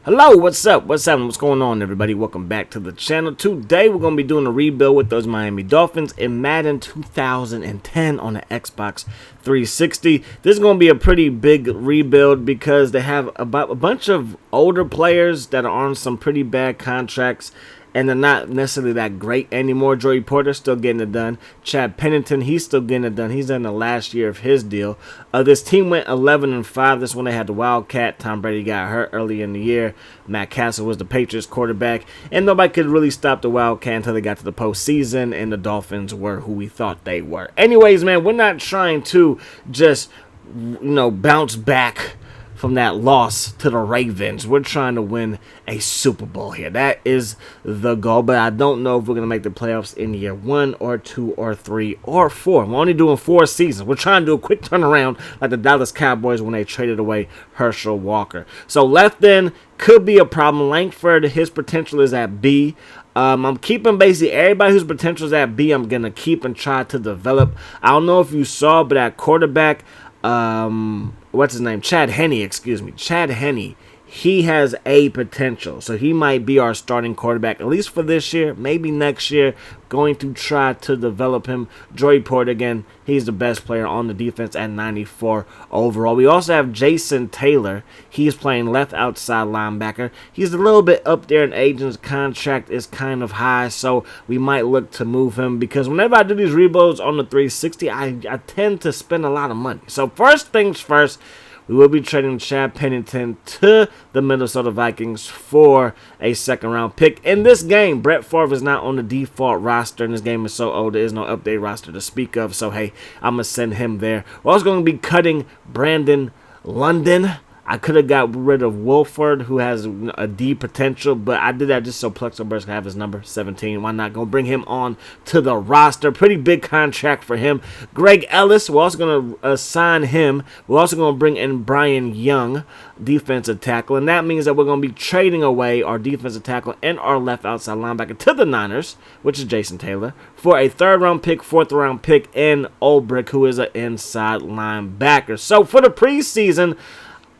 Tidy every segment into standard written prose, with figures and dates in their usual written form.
Hello, what's up? What's happening? What's going on, everybody? Welcome back to the channel. Today, we're going to be doing a rebuild with those Miami Dolphins in Madden 2010 on the Xbox 360. This is going to be a pretty big rebuild because they have about a bunch of older players that are on some pretty bad contracts, and they're not necessarily that great anymore. Joey Porter's still getting it done. Chad Pennington, he's still getting it done. He's in the last year of his deal. This team went 11-5. This is when they had the Wildcat. Tom Brady got hurt early in the year. Matt Castle was the Patriots quarterback. And nobody could really stop the Wildcat until they got to the postseason. And the Dolphins were who we thought they were. Anyways, man, we're not trying to just, bounce back from that loss to the Ravens. We're trying to win a Super Bowl here. That is the goal, but I don't know if we're going to make the playoffs in year 1 or 2 or 3 or 4. We're only doing 4 seasons. We're trying to do a quick turnaround like the Dallas Cowboys when they traded away Herschel Walker. So left end could be a problem. Langford, his potential is at B. I'm keeping basically everybody whose potential is at B. I'm going to keep and try to develop. I don't know if you saw, but at quarterback, what's his name? Chad Henne. He has a potential. So he might be our starting quarterback, at least for this year, maybe next year. Going to try to develop him. Joey Porter, again, he's the best player on the defense at 94 overall. We also have Jason Taylor. He's playing left outside linebacker. He's a little bit up there in age, and his contract is kind of high, so we might look to move him because whenever I do these rebuilds on the 360, I tend to spend a lot of money. So first things first, we will be trading Chad Pennington to the Minnesota Vikings for a second-round pick. In this game, Brett Favre is not on the default roster, and this game is so old, there is no update roster to speak of. So, hey, I'm going to send him there. We're also going to be cutting Brandon London. I could have got rid of Wolford, who has a D potential, but I did that just so Plexoburst could have his number 17. Why not? Go bring him on to the roster. Pretty big contract for him. Greg Ellis, we're also going to assign him. We're also going to bring in Brian Young, defensive tackle, and that means that we're going to be trading away our defensive tackle and our left outside linebacker to the Niners, which is Jason Taylor, for a third-round pick, fourth-round pick, and Olbrich, who is an inside linebacker. So for the preseason,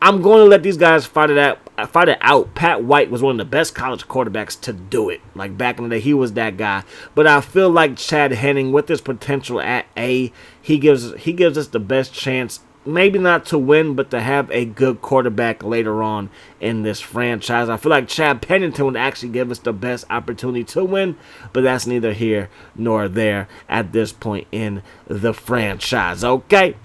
I'm going to let these guys fight it out. Pat White was one of the best college quarterbacks to do it. Like back in the day, he was that guy. But I feel like Chad Henne, with his potential at A, he gives us the best chance, maybe not to win, but to have a good quarterback later on in this franchise. I feel like Chad Pennington would actually give us the best opportunity to win, but that's neither here nor there at this point in the franchise. Okay.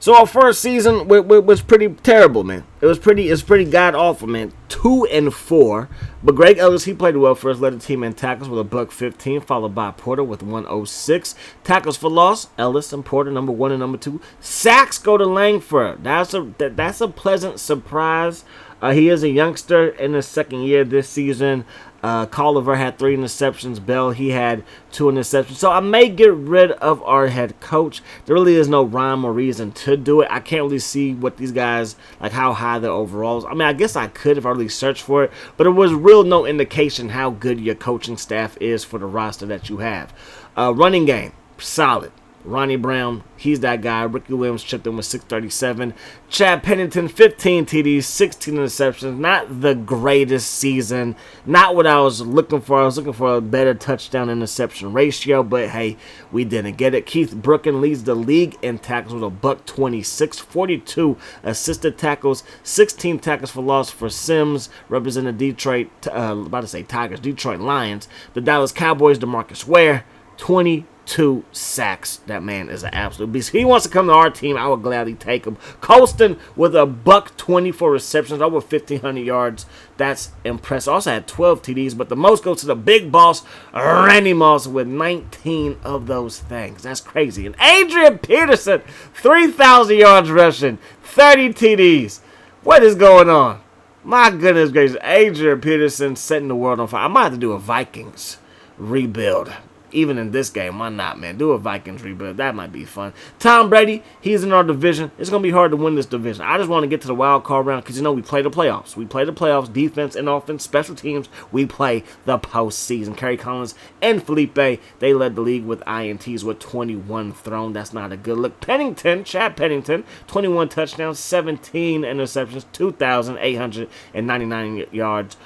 So our first season was pretty terrible, man. It's pretty god awful, man. 2-4. But Greg Ellis, he played well for us, led the team in tackles with a $115, followed by Porter with 106. Tackles for loss, Ellis and Porter, number 1 and number 2. Sacks go to Langford. That's a pleasant surprise. He is a youngster in his second year this season. Colliver had 3 interceptions. Bell, he had 2 interceptions. So I may get rid of our head coach. There really is no rhyme or reason to do it. I can't really see what these guys, like how high their overalls. I mean, I guess I could if I really searched for it. But it was real no indication how good your coaching staff is for the roster that you have. Running game, solid. Ronnie Brown, he's that guy. Ricky Williams chipped in with 637. Chad Pennington, 15 TDs, 16 interceptions. Not the greatest season. Not what I was looking for. I was looking for a better touchdown-interception ratio, but hey, we didn't get it. Keith Brooken leads the league in tackles with a $126, 42 assisted tackles, 16 tackles for loss for Sims, representing Detroit Lions. The Dallas Cowboys, DeMarcus Ware, 22 sacks. That man is an absolute beast. If he wants to come to our team, I would gladly take him. Colston with a $120 for receptions, over 1,500 yards. That's impressive. Also had 12 TDs, but the most goes to the big boss, Randy Moss, with 19 of those things. That's crazy. And Adrian Peterson, 3,000 yards rushing, 30 TDs. What is going on? My goodness gracious. Adrian Peterson setting the world on fire. I might have to do a Vikings rebuild. Even in this game, why not, man? Do a Vikings rebuild. That might be fun. Tom Brady, he's in our division. It's going to be hard to win this division. I just want to get to the wild card round because, we play the playoffs. We play the playoffs, defense and offense, special teams. We play the postseason. Kerry Collins and Felipe, they led the league with INTs with 21 thrown. That's not a good look. Chad Pennington, 21 touchdowns, 17 interceptions, 2,899 yards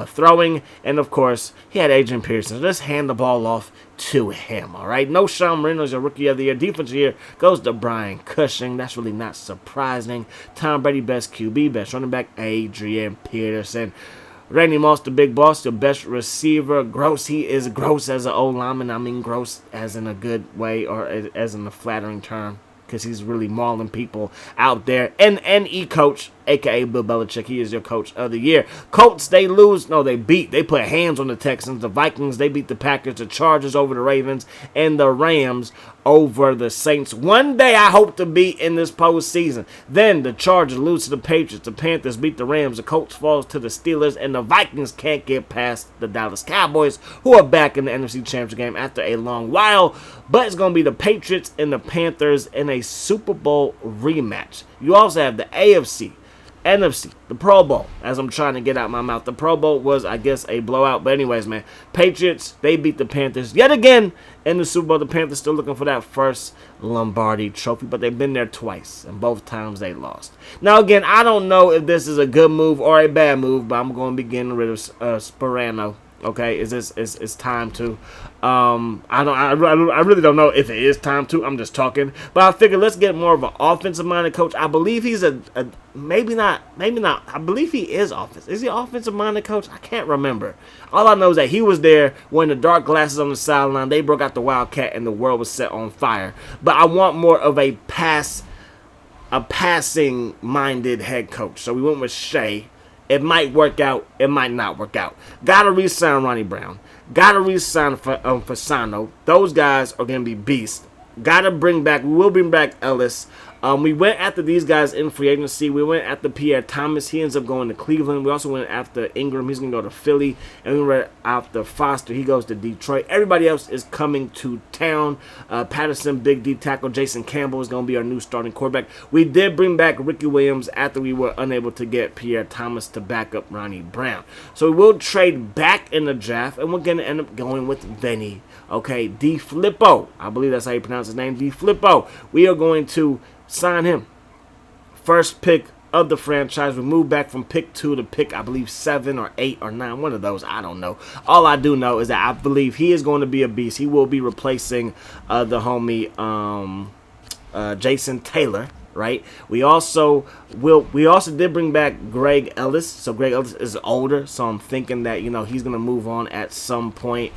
throwing. And, of course, he had Adrian Peterson. So let's hand the ball off to him, all right? No Sean Marino's your Rookie of the Year. Defensive of the Year goes to Brian Cushing. That's really not surprising. Tom Brady, best QB, best running back, Adrian Peterson. Randy Moss, the big boss, the best receiver. Gross, he is gross as an old lineman. I mean gross as in a good way or as in a flattering term, because he's really mauling people out there. And coach, a.k.a. Bill Belichick, he is your coach of the year. Colts, they lose. No, they beat. They put hands on the Texans. The Vikings, they beat the Packers. The Chargers over the Ravens. And the Rams over the Saints. One day I hope to be in this postseason. Then the Chargers lose to the Patriots. The Panthers beat the Rams. The Colts falls to the Steelers. And the Vikings can't get past the Dallas Cowboys, who are back in the NFC Championship game after a long while. But it's going to be the Patriots and the Panthers in a Super Bowl rematch. You also have the AFC, NFC, the Pro Bowl, as I'm trying to get out my mouth. The Pro Bowl was, I guess, a blowout. But anyways, man, Patriots, they beat the Panthers yet again in the Super Bowl. The Panthers still looking for that first Lombardi trophy, but they've been there twice, and both times they lost. Now, again, I don't know if this is a good move or a bad move, but I'm going to be getting rid of Sperano. Okay, it's time to. I really don't know if it is time to. I'm just talking, but I figured let's get more of an offensive-minded coach. I believe he's maybe not. I believe he is offensive. Is he offensive-minded coach? I can't remember. All I know is that he was there when the dark glasses on the sideline. They broke out the Wildcat and the world was set on fire. But I want more of a passing-minded head coach. So we went with Shea. It might work out. It might not work out. Gotta re-sign Ronnie Brown. Gotta re-sign Fasano. Those guys are going to be beasts. Gotta bring back. We will bring back Ellis. We went after these guys in free agency. We went after Pierre Thomas. He ends up going to Cleveland. We also went after Ingram. He's going to go to Philly. And we went after Foster. He goes to Detroit. Everybody else is coming to town. Patterson, big D tackle. Jason Campbell is going to be our new starting quarterback. We did bring back Ricky Williams after we were unable to get Pierre Thomas to back up Ronnie Brown. So we will trade back in the draft, and we're going to end up going with Vinny. Okay, DiFilippo. I believe that's how you pronounce his name, DiFilippo. We are going to sign him. First pick of the franchise. We moved back from pick 2 to pick, I believe, 7 or 8 or 9. One of those. I don't know. All I do know is that I believe he is going to be a beast. He will be replacing the homie Jason Taylor. Right. We also did bring back Greg Ellis. So Greg Ellis is older. So I'm thinking that he's gonna move on at some point.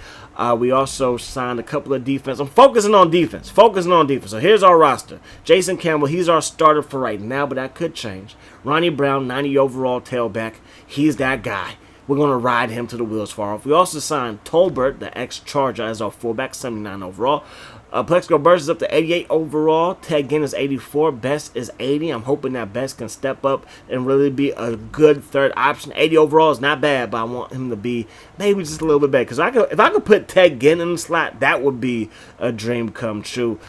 We also signed a couple of defense. I'm focusing on defense. So here's our roster. Jason Campbell, he's our starter for right now, but that could change. Ronnie Brown, 90 overall tailback. He's that guy. We're going to ride him to the wheels fall off. We also signed Tolbert, the ex-Charger, as our fullback, 79 overall. Plexico Burst is up to 88 overall. Ted Ginn is 84. Best is 80. I'm hoping that Best can step up and really be a good third option. 80 overall is not bad, but I want him to be maybe just a little bit better. Because if I could put Ted Ginn in the slot, that would be a dream come true.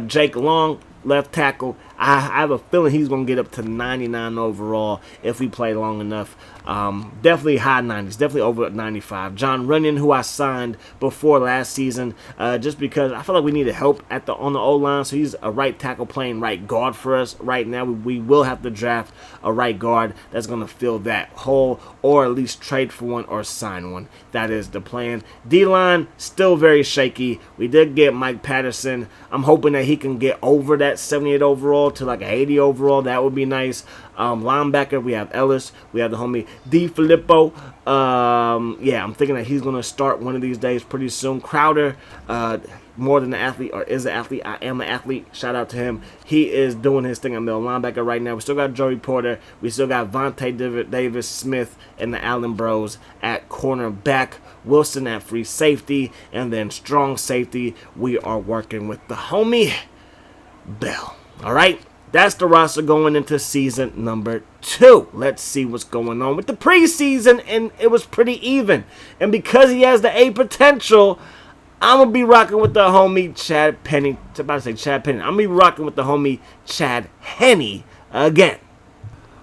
Jake Long, left tackle. I have a feeling he's going to get up to 99 overall if we play long enough. Definitely high 90s, definitely over 95. John Runyon, who I signed before last season, just because I feel like we needed help on the O-line, so he's a right tackle playing right guard for us right now. We will have to draft a right guard that's going to fill that hole, or at least trade for one or sign one. That is the plan. D-line, still very shaky. We did get Mike Patterson. I'm hoping that he can get over that 78 overall to like an 80 overall. That would be nice. Linebacker, we have Ellis. We have the homie DiFilippo. Yeah, I'm thinking that he's going to start one of these days pretty soon. Crowder, more than an athlete, or is an athlete. I am an athlete. Shout out to him. He is doing his thing at middle linebacker right now. We still got Joey Porter. We still got Vontae Davis Smith and the Allen Bros at cornerback. Wilson at free safety. And then strong safety, we are working with the homie Bell. All right. That's the roster going into season number 2. Let's see what's going on with the preseason, and it was pretty even. And because he has the A potential, I'm going to be rocking with the homie Chad Penny. I'm about to say Chad Penny. I'm going to be rocking with the homie Chad Henne again.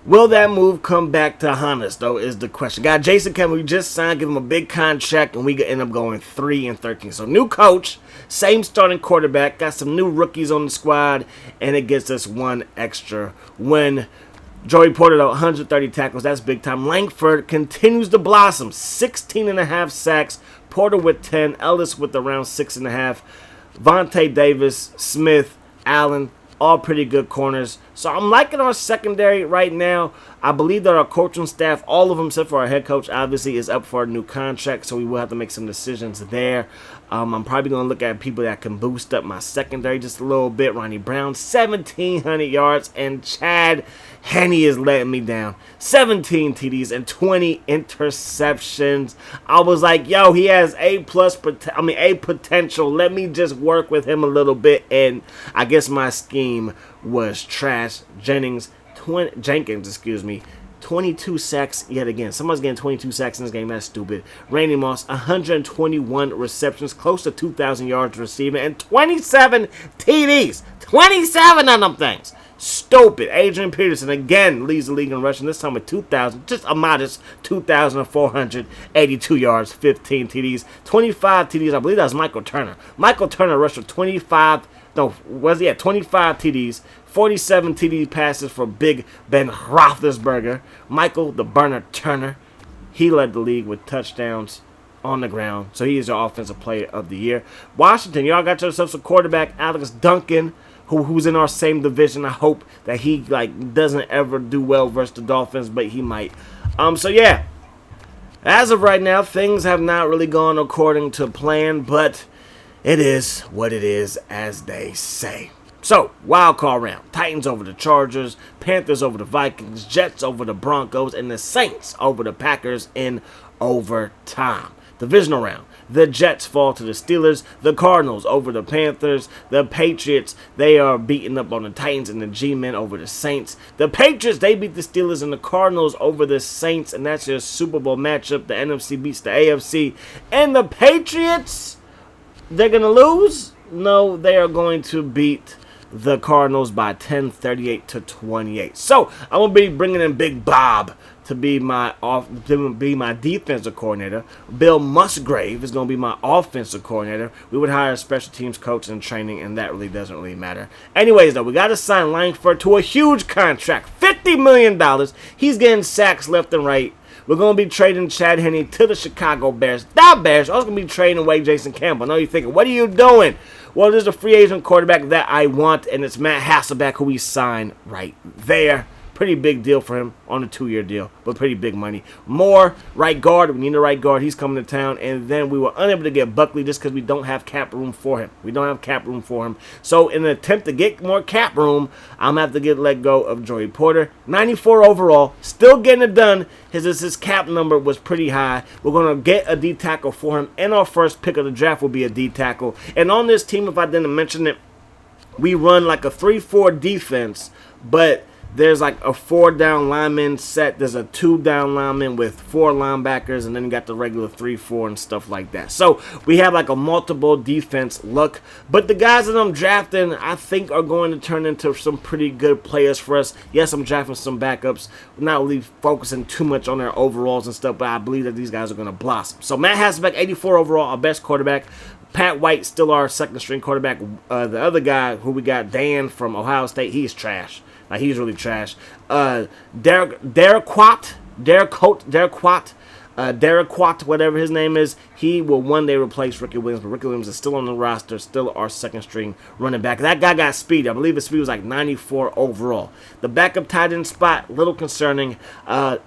Will that move come back to haunt us, though, is the question. Got Jason Campbell, we just signed, give him a big contract, and we end up going 3-13. So, new coach, same starting quarterback, got some new rookies on the squad, and it gets us one extra win. Joey Porter, though, 130 tackles, that's big time. Langford continues to blossom, 16.5 sacks. Porter with 10, Ellis with around 6.5. Vontae Davis, Smith, Allen, all pretty good corners. So I'm liking our secondary right now. I believe that our coaching staff, all of them except for our head coach, obviously is up for a new contract, so we will have to make some decisions there. I'm probably going to look at people that can boost up my secondary just a little bit. Ronnie Brown, 1,700 yards, and Chad Henne is letting me down. 17 TDs and 20 interceptions. I was like, yo, he has A potential. Let me just work with him a little bit, and I guess my scheme was trash. Jenkins, 22 sacks yet again. Someone's getting 22 sacks in this game. That's stupid. Randy Moss, 121 receptions, close to 2,000 yards receiving, and 27 TDs. 27 of them things. Stupid. Adrian Peterson again leads the league in rushing, this time with 2,000, just a modest 2,482 yards, 15 TDs, 25 TDs. I believe that was Michael Turner. Michael Turner rushed for 25 TDs, 47 TD passes for Big Ben Roethlisberger. Michael the Burner Turner, he led the league with touchdowns on the ground, so he is your offensive player of the year. Washington, y'all got yourselves a quarterback, Alex Duncan, who's in our same division. I hope that he doesn't ever do well versus the Dolphins, but he might. So yeah, as of right now, things have not really gone according to plan, but it is what it is, as they say. So, wild card round. Titans over the Chargers, Panthers over the Vikings, Jets over the Broncos, and the Saints over the Packers in overtime. Divisional round. The Jets fall to the Steelers, the Cardinals over the Panthers, the Patriots, they are beating up on the Titans, and the G-Men over the Saints. The Patriots, they beat the Steelers, and the Cardinals over the Saints, and that's your Super Bowl matchup. The NFC beats the AFC, and the Patriots, they're going to lose? No, they are going to beat the Cardinals by 10, 38-28. So, I'm going to be bringing in Big Bob to be my defensive coordinator. Bill Musgrave is going to be my offensive coordinator. We would hire a special teams coach in training, and that really doesn't really matter. Anyways, though, we got to sign Langford to a huge contract, $50 million. He's getting sacks left and right. We're going to be trading Chad Henne to the Chicago Bears. The Bears are also going to be trading away Jason Campbell. I know you're thinking, what are you doing? Well, there's a free agent quarterback that I want, and it's Matt Hasselbeck, who we signed right there. Pretty big deal for him on a 2-year deal, but pretty big money. More right guard. We need a right guard. He's coming to town. And then we were unable to get Buckley just because we don't have cap room for him. So in an attempt to get more cap room, I'm going to have to let go of Joey Porter. 94 overall. Still getting it done. His cap number was pretty high. We're going to get a D tackle for him. And our first pick of the draft will be a D tackle. And on this team, if I didn't mention it, we run like a 3-4 defense, but there's like a 4-down lineman set. There's a 2-down lineman with 4 linebackers, and then you got the regular 3-4 and stuff like that. So we have like a multiple defense look. But the guys that I'm drafting, I think, are going to turn into some pretty good players for us. Yes, I'm drafting some backups. We're not really focusing too much on their overalls and stuff, but I believe that these guys are going to blossom. So Matt Hasselbeck, 84 overall, our best quarterback. Pat White, still our second-string quarterback. The other guy who we got, Dan from Ohio State, he's trash. He's really trash. Derek Quat, whatever his name is, he will one day replace Ricky Williams, but Ricky Williams is still on the roster, still our second-string running back. That guy got speed. I believe his speed was like 94 overall. The backup tight end spot, a little concerning.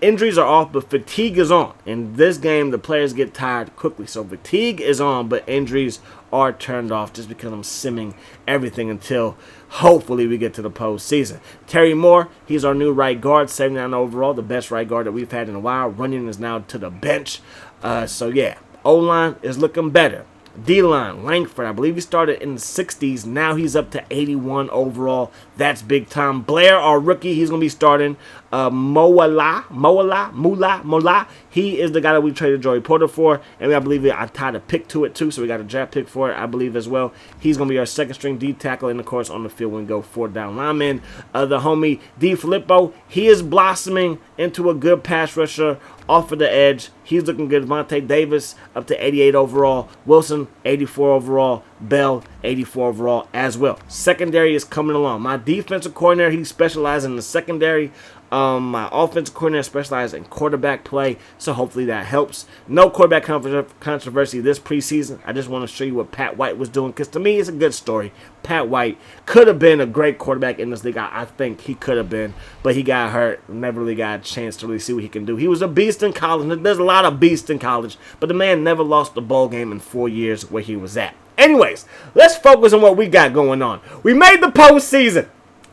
Injuries are off, but fatigue is on. In this game, the players get tired quickly, so fatigue is on, but injuries are turned off just because I'm simming everything until hopefully we get to the postseason. Terry Moore, he's our new right guard, 79 overall, the best right guard that we've had in a while. Runyon is now to the bench. So yeah, O-line is looking better. D-line, Langford, I believe he started in the 60s. Now he's up to 81 overall. That's big time. Blair, our rookie, he's going to be starting. Mola. He is the guy that we traded Joey Porter for, and I believe I tied a pick to it too, so we got a draft pick for it, I believe, as well. He's going to be our second string D tackle, and of course on the field we go 4 down linemen. The homie D Filippo, he is blossoming into a good pass rusher off of the edge. He's looking good. Vontae Davis up to 88 overall. Wilson 84 overall. Bell 84 overall as well. Secondary is coming along. My defensive coordinator, he specializes in the secondary. My offensive coordinator specializes in quarterback play, so hopefully that helps. No quarterback controversy this preseason. I just want to show you what Pat White was doing, because to me it's a good story. Pat White could have been a great quarterback in this league. I think he could have been, but he got hurt. Never really got a chance to really see what he can do. He was a beast in college. There's a lot of beasts in college, but the man never lost a bowl game in 4 years where he was at. Anyways, let's focus on what we got going on. We made the postseason.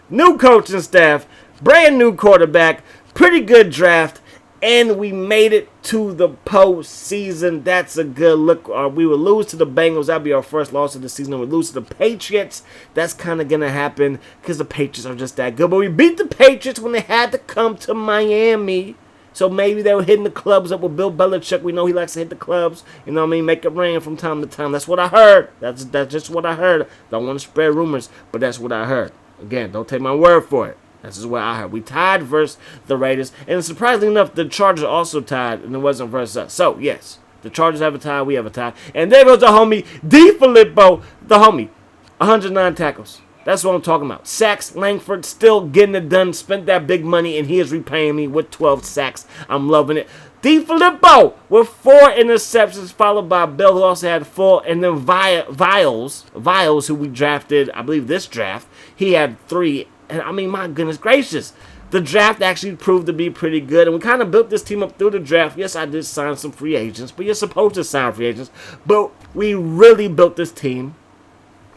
New coaching staff. Brand new quarterback, pretty good draft, and we made it to the postseason. That's a good look. We would lose to the Bengals. That'd be our first loss of the season. We lose to the Patriots. That's kind of going to happen because the Patriots are just that good. But we beat the Patriots when they had to come to Miami. So maybe they were hitting the clubs up with Bill Belichick. We know he likes to hit the clubs. You know what I mean? Make it rain from time to time. That's what I heard. That's just what I heard. Don't want to spread rumors, but that's what I heard. Again, don't take my word for it. This is what I heard. We tied versus the Raiders. And surprisingly enough, the Chargers also tied, and it wasn't versus us. So, yes, the Chargers have a tie. We have a tie. And there goes the homie, D. Filippo, the homie. 109 tackles. That's what I'm talking about. Sacks, Langford still getting it done. Spent that big money, and he is repaying me with 12 sacks. I'm loving it. D. Filippo with 4 interceptions, followed by Bell, who also had 4. And then Viles, who we drafted, I believe this draft, he had 3. And I mean, my goodness gracious, the draft actually proved to be pretty good. And we kind of built this team up through the draft. Yes, I did sign some free agents, but you're supposed to sign free agents. But we really built this team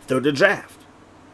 through the draft.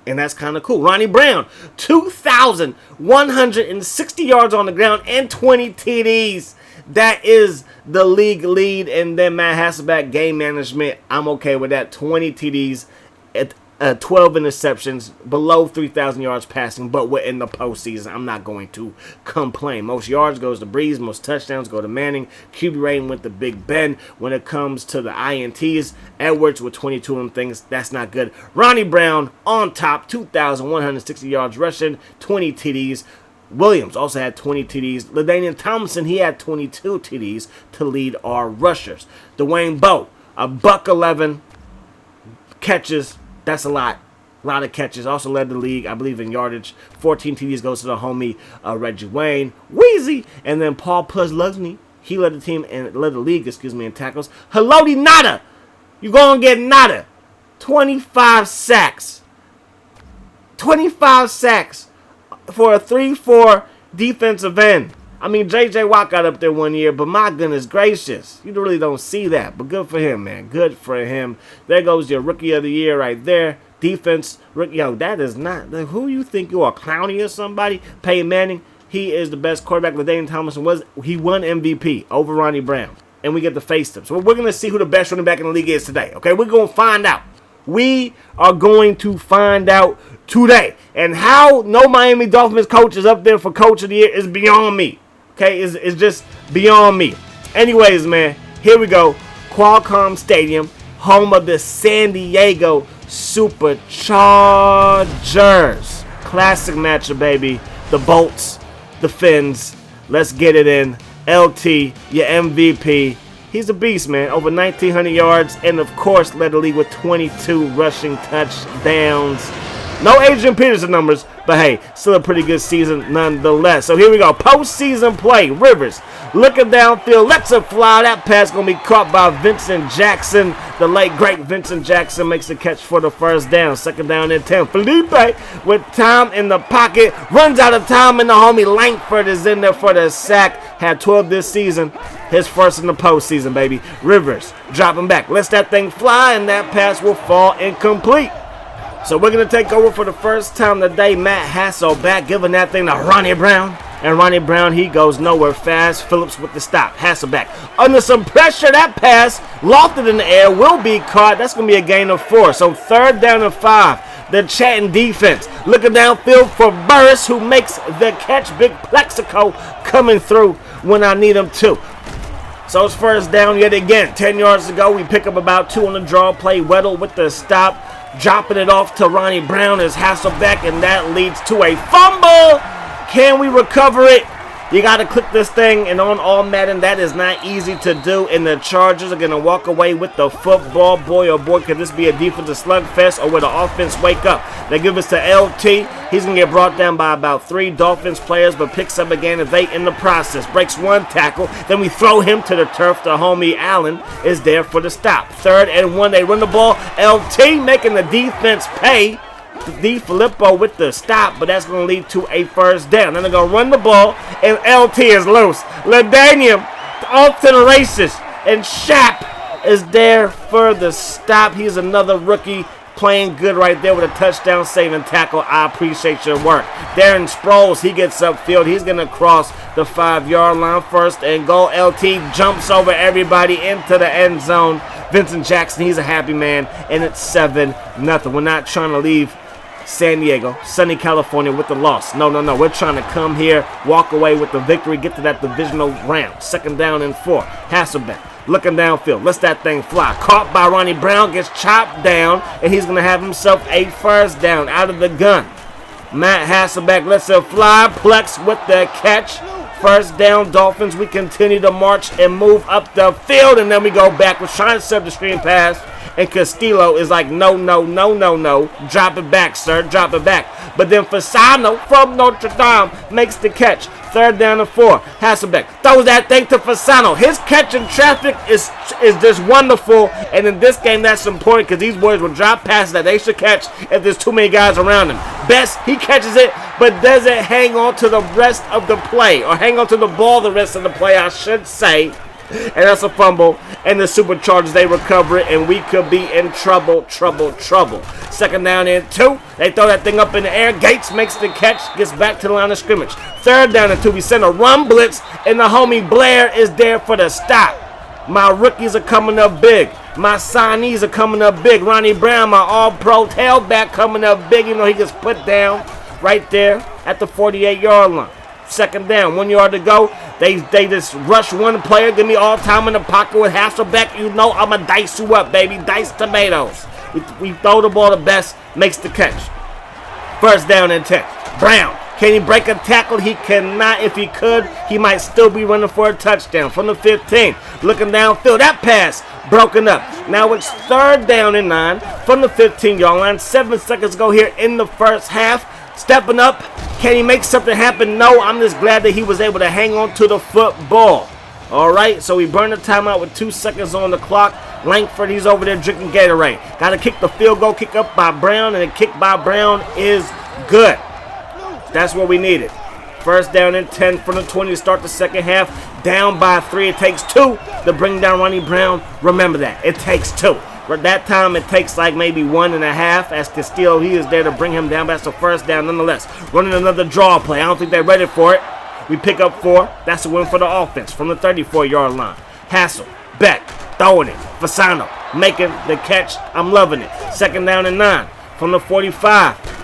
And that's kind of cool. Ronnie Brown, 2,160 yards on the ground and 20 TDs. That is the league lead. And then Matt Hasselbeck, game management. I'm okay with that. 20 TDs at 12 interceptions, below 3,000 yards passing, but we're in the postseason. I'm not going to complain. Most yards goes to Breeze. Most touchdowns go to Manning. QB rating went to Big Ben. When it comes to the INTs, Edwards with 22 of them things. That's not good. Ronnie Brown on top, 2,160 yards rushing, 20 TDs. Williams also had 20 TDs. LaDainian Tomlinson, he had 22 TDs to lead our rushers. Dwayne Bowe, a $111 catches. That's a lot of catches. Also led the league, I believe, in yardage. 14 TDs goes to the homie Reggie Wayne. Wheezy. And then Paul Puzlugsny, he led the team and led the league, in tackles. Haloti Nada. You gonna get Nada. 25 sacks. 25 sacks for a 3-4 defensive end. I mean, J.J. Watt got up there one year, but my goodness gracious, you really don't see that. But good for him, man. Good for him. There goes your rookie of the year right there. Defense, rookie. Yo, that is not who you think you are, Clowney or somebody. Peyton Manning, he is the best quarterback. LaDainian Tomlinson he won MVP over Ronnie Brown, and we get to face them. So we're gonna see who the best running back in the league is today. Okay, we're gonna find out. We are going to find out today. And how no Miami Dolphins coach is up there for coach of the year is beyond me. Okay, it's just beyond me. Anyways, man, here we go. Qualcomm Stadium, home of the San Diego Superchargers. Classic matchup, baby. The Bolts, the Fins. Let's get it in. LT, your MVP. He's a beast, man. Over 1,900 yards, and of course led the league with 22 rushing touchdowns. No Adrian Peterson numbers, but hey, still a pretty good season nonetheless. So here we go. Postseason play. Rivers looking downfield. Lets it fly. That pass going to be caught by Vincent Jackson. The late, great Vincent Jackson makes the catch for the first down. Second down and 10. Felipe with time in the pocket. Runs out of time, and the homie Langford is in there for the sack. Had 12 this season. His first in the postseason, baby. Rivers dropping back. Lets that thing fly, and that pass will fall incomplete. So we're going to take over for the first time today. Matt Hasselbeck giving that thing to Ronnie Brown. And Ronnie Brown, he goes nowhere fast. Phillips with the stop. Hasselbeck under some pressure. That pass lofted in the air will be caught. That's going to be a gain of 4. So third down and 5. the chatting defense. Looking downfield for Burris, who makes the catch. Big Plexico coming through when I need him to. So it's first down yet again. 10 yards to go. We pick up about 2 on the draw play. Weddle with the stop. Dropping it off to Ronnie Brown as Hasselbeck, and that leads to a fumble. Can we recover it? You got to click this thing, and on all Madden, that is not easy to do, and the Chargers are going to walk away with the football. Boy, oh boy, could this be a defensive slugfest, or will the offense wake up? They give us to LT. He's going to get brought down by about 3 Dolphins players, but picks up again of 8 in the process. Breaks 1 tackle. Then we throw him to the turf. The homie Allen is there for the stop. 3rd and 1. They run the ball. LT making the defense pay. D. Filippo with the stop, but that's going to lead to a first down. Then they're going to run the ball, and LT is loose. LaDanium off to the races, and Shap is there for the stop. He's another rookie playing good right there with a touchdown saving tackle. I appreciate your work. Darren Sproles, he gets upfield. He's going to cross the 5-yard line. 1st and goal. LT jumps over everybody into the end zone. Vincent Jackson, he's a happy man, and it's 7-0. We're not trying to leave San Diego, sunny California with the loss. No. We're trying to come here, walk away with the victory, get to that divisional round. 2nd down and 4. Hasselbeck looking downfield. Lets that thing fly. Caught by Ronnie Brown, gets chopped down, and he's going to have himself a first down out of the gun. Matt Hasselbeck lets it fly. Plex with the catch. First down, Dolphins. We continue to march and move up the field, and then we go back. We're trying to set the screen pass, and Castillo is like, no. Drop it back, sir. Drop it back. But then Fasano from Notre Dame makes the catch. 3rd down and 4. Hasselbeck throws that thing to Fasano. His catch in traffic is just wonderful. And in this game, that's important because these boys will drop passes that they should catch if there's too many guys around them. Best, he catches it, but doesn't hang on to the rest of the play, or hang on to the ball the rest of the play, I should say. And that's a fumble, and the Superchargers, they recover it, and we could be in trouble. 2nd down and 2. They throw that thing up in the air. Gates makes the catch, gets back to the line of scrimmage. 3rd down and 2. We send a run blitz, and the homie Blair is there for the stop. My rookies are coming up big. My signees are coming up big. Ronnie Brown, my all-pro tailback, coming up big. You know, he gets put down right there at the 48-yard line. 2nd down, 1 yard to go. They just rush one player, give me all time in the pocket with Hasselbeck. You know I'm going to dice you up, baby. Dice tomatoes. We throw the ball to Best, makes the catch. 1st down and 10. Brown, can he break a tackle? He cannot. If he could, he might still be running for a touchdown. From the 15, looking downfield. That pass broken up. Now it's 3rd down and 9 from the 15-yard line. 7 seconds to go here in the first half. Stepping up. Can he make something happen? No, I'm just glad that he was able to hang on to the football. All right, so we burned the timeout with 2 seconds on the clock. Langford, he's over there drinking Gatorade. Got to kick the field goal, kick up by Brown, and the kick by Brown is good. That's what we needed. 1st down and 10 from the 20 to start the second half. Down by 3. It takes 2 to bring down Ronnie Brown. Remember that. It takes 2. But that time it takes like maybe 1.5 as Castillo, he is there to bring him down. But that's a first down nonetheless. Running another draw play. I don't think they're ready for it. We pick up 4. That's a win for the offense from the 34-yard line. Hassel, Beck, throwing it. Fasano making the catch. I'm loving it. 2nd down and 9 from the 45.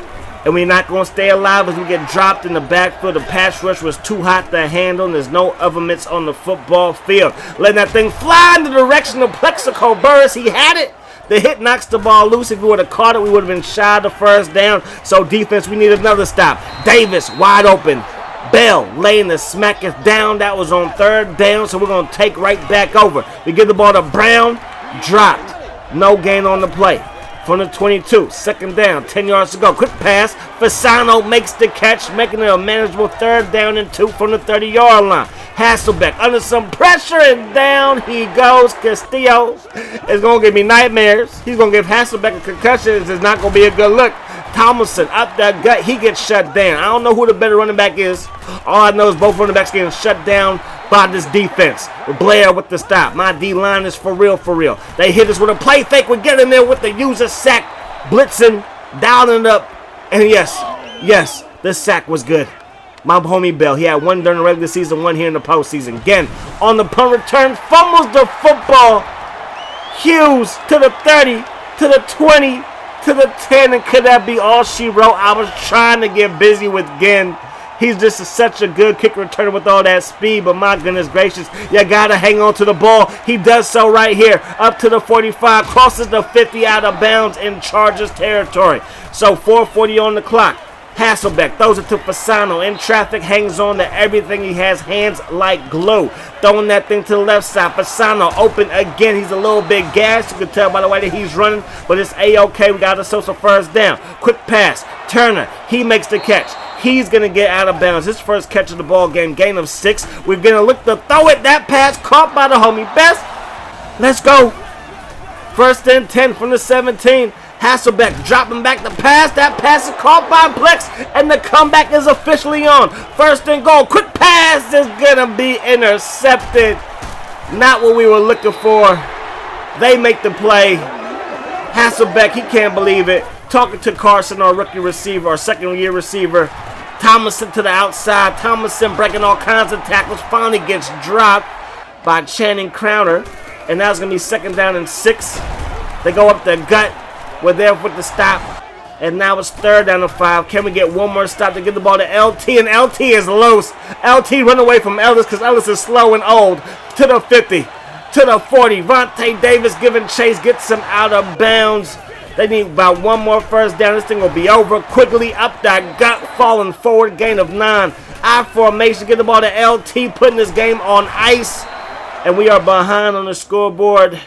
And we're not going to stay alive as we get dropped in the backfield. The pass rush was too hot to handle, and there's no otherments on the football field. Letting that thing fly in the direction of Plexico Burris. He had it. The hit knocks the ball loose. If we would have caught it, we would have been shy of the first down. So defense, we need another stop. Davis wide open. Bell laying the smack us down. That was on 3rd down, so we're going to take right back over. We give the ball to Brown. Dropped. No gain on the play. From the 22, 2nd down, 10 yards to go. Quick pass. Fasano makes the catch, making it a manageable 3rd down and 2 from the 30-yard line. Hasselbeck under some pressure, and down he goes. Castillo is going to give me nightmares. He's going to give Hasselbeck a concussion. It's not going to be a good look. Tomlinson up that gut. He gets shut down. I don't know who the better running back is. All I know is both running backs getting shut down by this defense. Blair with the stop. My D-line is for real. They hit us with a play fake. We're getting there with the user sack. Blitzing, dialing it up. And yes, the sack was good. My homie Bell, he had 1 during the regular season, 1 here in the postseason. Again, on the punt return, fumbles the football. Hughes to the 30, to the 20, to to the 10, and could that be all she wrote? I was trying to get busy with Ginn. He's just such a good kick returner with all that speed, but my goodness gracious, you got to hang on to the ball. He does so right here, up to the 45, crosses the 50 out of bounds in Chargers territory. So 4:40 on the clock. Hasselbeck throws it to Fasano. In traffic, hangs on to everything. He has hands like glue. Throwing that thing to the left side. Fasano open again. He's a little bit gassed. You can tell by the way that he's running, but it's A-okay. We got to show some first down. Quick pass. Turner. He makes the catch. He's going to get out of bounds. His first catch of the ball game. Gain of 6. We're going to look to throw it. That pass caught by the homie Best. Let's go. First and 10 from the 17. Hasselbeck dropping back the pass. That pass is caught by Plex, and the comeback is officially on. First and goal. Quick pass is going to be intercepted. Not what we were looking for. They make the play. Hasselbeck, he can't believe it. Talking to Carson, our rookie receiver, our second-year receiver. Thomason to the outside. Thomason breaking all kinds of tackles. Finally gets dropped by Channing Crowder. And now it's going to be second down and 6. They go up the gut. We're there with the stop. And now it's third down and 5. Can we get one more stop to get the ball to LT? And LT is loose. LT run away from Ellis because Ellis is slow and old. To the 50. To the 40. Vontae Davis giving chase. Gets him out of bounds. They need about one more first down. This thing will be over. Quickly up that gut. Falling forward. Gain of 9. I formation. Get the ball to LT. Putting this game on ice. And we are behind on the scoreboard.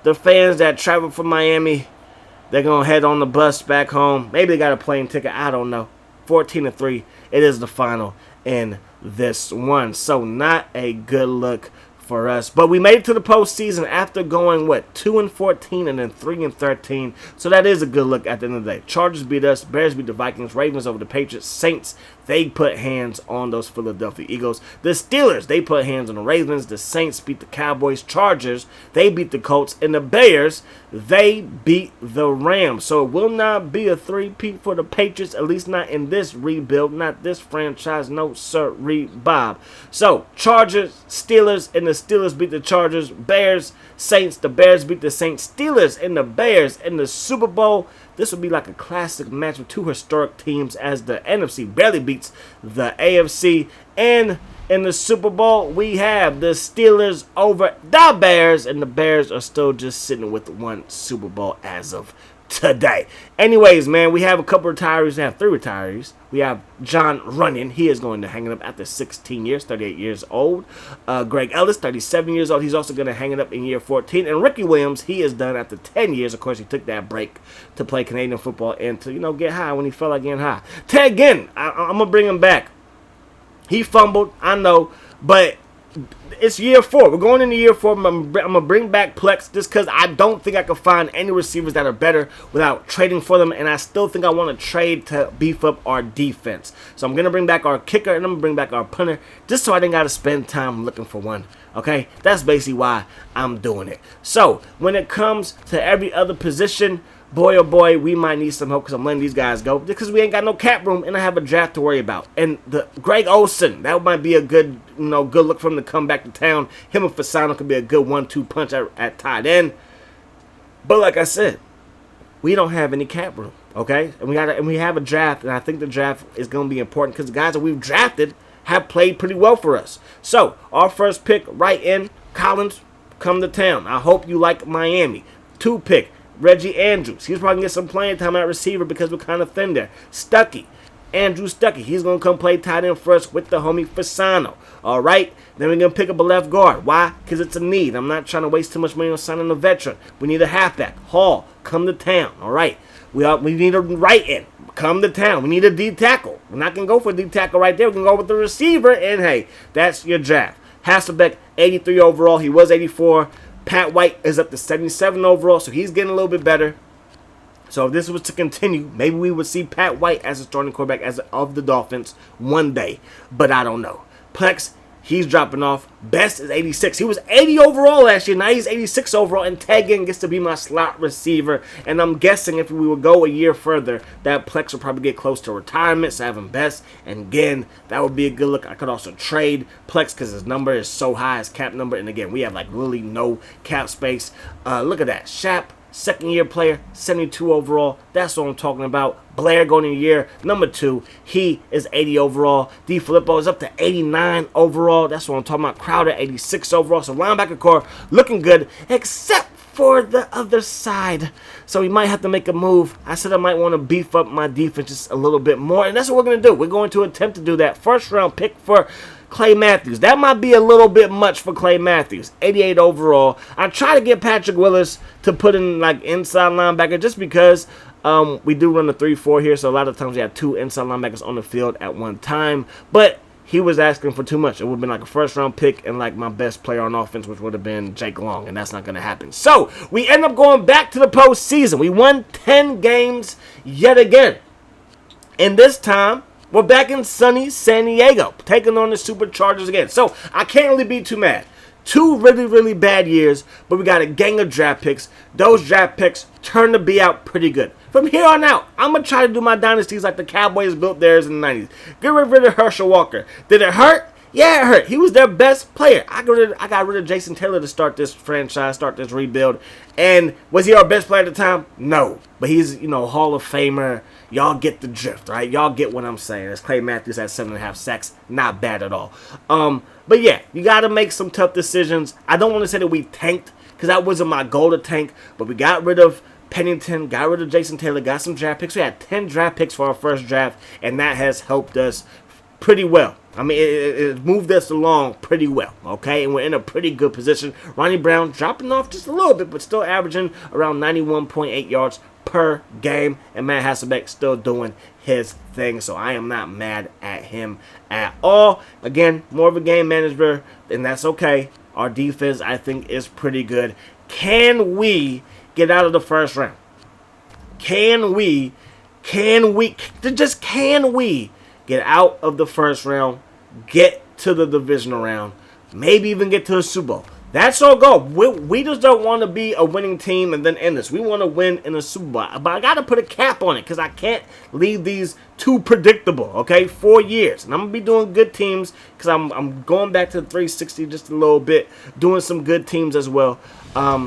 The fans that travel from Miami, they're going to head on the bus back home. Maybe they got a plane ticket. I don't know. 14-3. It is the final in this one. So not a good look for us. But we made it to the postseason after going, 2-14 and then 3-13. So that is a good look at the end of the day. Chargers beat us. Bears beat the Vikings. Ravens over the Patriots. Saints, they put hands on those Philadelphia Eagles. The Steelers, they put hands on the Ravens. The Saints beat the Cowboys. Chargers, they beat the Colts. And the Bears, they beat the Rams. So it will not be a three-peat for the Patriots, at least not in this rebuild, not this franchise. No, sir, Bob. So Chargers, Steelers, and the Steelers beat the Chargers. Bears, Saints, the Bears beat the Saints. Steelers and the Bears in the Super Bowl. This would be like a classic match with two historic teams as the NFC barely beats the AFC. And in the Super Bowl, we have the Steelers over the Bears, and the Bears are still just sitting with one Super Bowl as of today. Anyways, man, we have a couple retirees. We have 3 retirees. We have John Runyon. He is going to hang it up after 16 years, 38 years old. Greg Ellis, 37 years old. He's also going to hang it up in year 14. And Ricky Williams, he is done after 10 years. Of course, he took that break to play Canadian football and to, get high when he felt like getting high. Ted Ginn, I'm going to bring him back. He fumbled, I know, but it's year 4. We're going into year 4. I'm going to bring back Plex just because I don't think I can find any receivers that are better without trading for them. And I still think I want to trade to beef up our defense. So I'm going to bring back our kicker and I'm going to bring back our punter just so I didn't got to spend time looking for one. Okay? That's basically why I'm doing it. So when it comes to every other position, boy, oh boy, we might need some help because I'm letting these guys go because we ain't got no cap room and I have a draft to worry about. And the Greg Olsen, that might be a good, good look for him to come back to town. Him and Fasano could be a good 1-2 punch at tight end. But like I said, we don't have any cap room, okay? And we have a draft, and I think the draft is going to be important because the guys that we've drafted have played pretty well for us. So our first pick, right in Collins, come to town. I hope you like Miami. 2 pick. Reggie Andrews. He's probably going to get some playing time at receiver because we're kind of thin there. Stuckey. Andrew Stuckey. He's going to come play tight end for us with the homie Fasano. All right? Then we're going to pick up a left guard. Why? Because it's a need. I'm not trying to waste too much money on signing a veteran. We need a halfback. Hall. Come to town. All right? We need a right end. Come to town. We need a D tackle. We're not going to go for a D tackle right there. We're going to go with the receiver. And, hey, that's your draft. Hasselbeck, 83 overall. He was 84. Pat White is up to 77 overall, so he's getting a little bit better. So if this was to continue, maybe we would see Pat White as a starting quarterback of the Dolphins one day, but I don't know. Plex, he's dropping off. Best is 86. He was 80 overall last year. Now he's 86 overall, and Ted Ginn gets to be my slot receiver. And I'm guessing if we would go a year further, that Plex will probably get close to retirement. So having Best and Ginn, that would be a good look. I could also trade Plex because his number is so high, his cap number. And again, we have like really no cap space. Look at that. Shap, second-year player, 72 overall. That's what I'm talking about. Blair going in year number 2. He is 80 overall. D. Filippo is up to 89 overall. That's what I'm talking about. Crowder, 86 overall. So linebacker core looking good, except for the other side. So we might have to make a move. I said I might want to beef up my defense just a little bit more, and that's what we're going to do. We're going to attempt to do that. First round pick for Clay Matthews. That might be a little bit much for Clay Matthews. 88 overall. I try to get Patrick Willis to put in like inside linebacker just because we do run the 3-4 here, so a lot of times we have 2 inside linebackers on the field at one time. But he was asking for too much. It would have been like a first-round pick and like my best player on offense, which would have been Jake Long, and that's not going to happen. So we end up going back to the postseason. We won 10 games yet again. And this time, we're back in sunny San Diego, taking on the Superchargers again. So I can't really be too mad. 2 really, really bad years, but we got a gang of draft picks. Those draft picks turned to be out pretty good. From here on out, I'm going to try to do my dynasties like the Cowboys built theirs in the 90s. Get rid of Herschel Walker. Did it hurt? Yeah, it hurt. He was their best player. I got rid of Jason Taylor to start this franchise, start this rebuild. And was he our best player at the time? No. But he's, Hall of Famer. Y'all get the drift, right? Y'all get what I'm saying. As Clay Matthews had 7.5 sacks. Not bad at all. But yeah, you got to make some tough decisions. I don't want to say that we tanked, because that wasn't my goal to tank. But we got rid of Pennington, got rid of Jason Taylor, got some draft picks. We had 10 draft picks for our first draft, and that has helped us pretty well. I mean, it moved us along pretty well, okay? And we're in a pretty good position. Ronnie Brown dropping off just a little bit, but still averaging around 91.8 yards per game. And Matt Hasselbeck still doing his thing, so I am not mad at him at all. Again, more of a game manager, and that's okay. Our defense, I think, is pretty good. Can we get out of the first round? Can we get out of the first round, get to the divisional round, maybe even get to the Super Bowl? That's our goal. We just don't want to be a winning team and then end this. We want to win in a Super Bowl. But I got to put a cap on it because I can't leave these too predictable, okay? 4 years. And I'm going to be doing good teams because I'm going back to the 360 just a little bit, doing some good teams as well.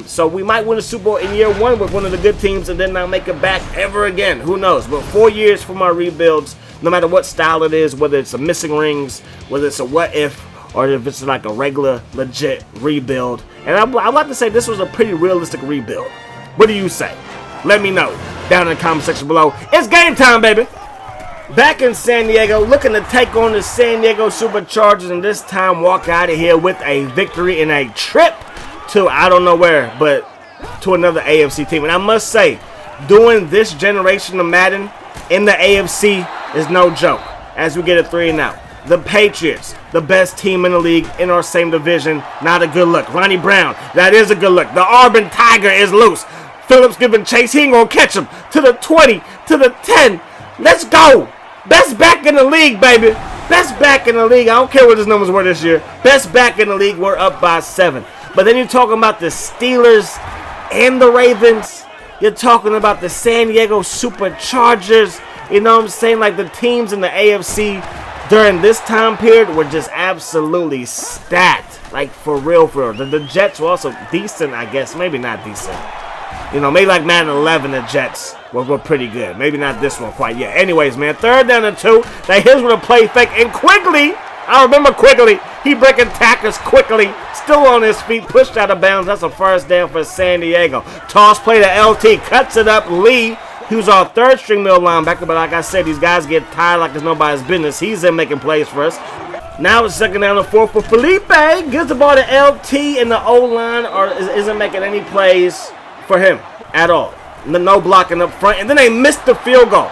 So we might win a Super Bowl in year 1 with one of the good teams and then not make it back ever again. Who knows? But 4 years for my rebuilds, no matter what style it is, whether it's a missing rings, whether it's a what if, or if it's like a regular, legit rebuild. And I'd like to say this was a pretty realistic rebuild. What do you say? Let me know down in the comment section below. It's game time, baby. Back in San Diego, looking to take on the San Diego Superchargers, and this time walk out of here with a victory and a trip to I don't know where, but to another AFC team. And I must say, doing this generation of Madden in the AFC is no joke. As we get a 3-and-out. The Patriots, the best team in the league in our same division. Not a good look. Ronnie Brown, that is a good look. The Auburn Tiger is loose. Phillips giving chase. He ain't going to catch him. To the 20, to the 10. Let's go. Best back in the league, baby. Best back in the league. I don't care what his numbers were this year. Best back in the league. We're up by 7. But then you're talking about the Steelers and the Ravens. You're talking about the San Diego Superchargers. You know what I'm saying? Like the teams in the AFC during this time period were just absolutely stacked. Like for real. The Jets were also decent, I guess. Maybe not decent. Maybe like Madden 11, the Jets were pretty good. Maybe not this one quite yet. Anyways, man, 3rd down and 2. Now here's with a play fake. And Quigley, I remember Quigley. He breaking tackles quickly. Still on his feet. Pushed out of bounds. That's a first down for San Diego. Toss play to LT. Cuts it up. Lee. He was our 3rd string middle linebacker, but like I said, these guys get tired like it's nobody's business. He's in making plays for us. Now it's 2nd down and 4 for Felipe. Gives the ball to LT, and the O-line isn't making any plays for him at all. No blocking up front, and then they missed the field goal.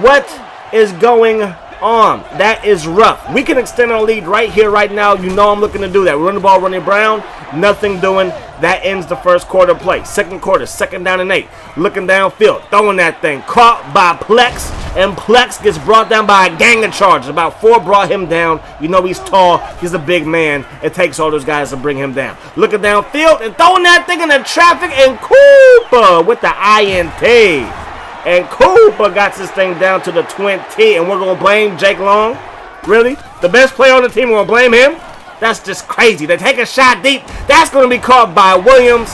What is going on? That is rough. We can extend our lead right here, right now. I'm looking to do that. Run the ball, Ronnie Brown. Nothing doing. That ends the first quarter play. Second quarter, 2nd down and 8. Looking downfield, throwing that thing. Caught by Plex, and Plex gets brought down by a gang of Chargers. About 4 brought him down. He's tall. He's a big man. It takes all those guys to bring him down. Looking downfield and throwing that thing in the traffic, and Cooper with the INT. And Cooper got this thing down to the 20, and we're going to blame Jake Long? Really? The best player on the team, we're going to blame him? That's just crazy. They take a shot deep. That's going to be caught by Williams.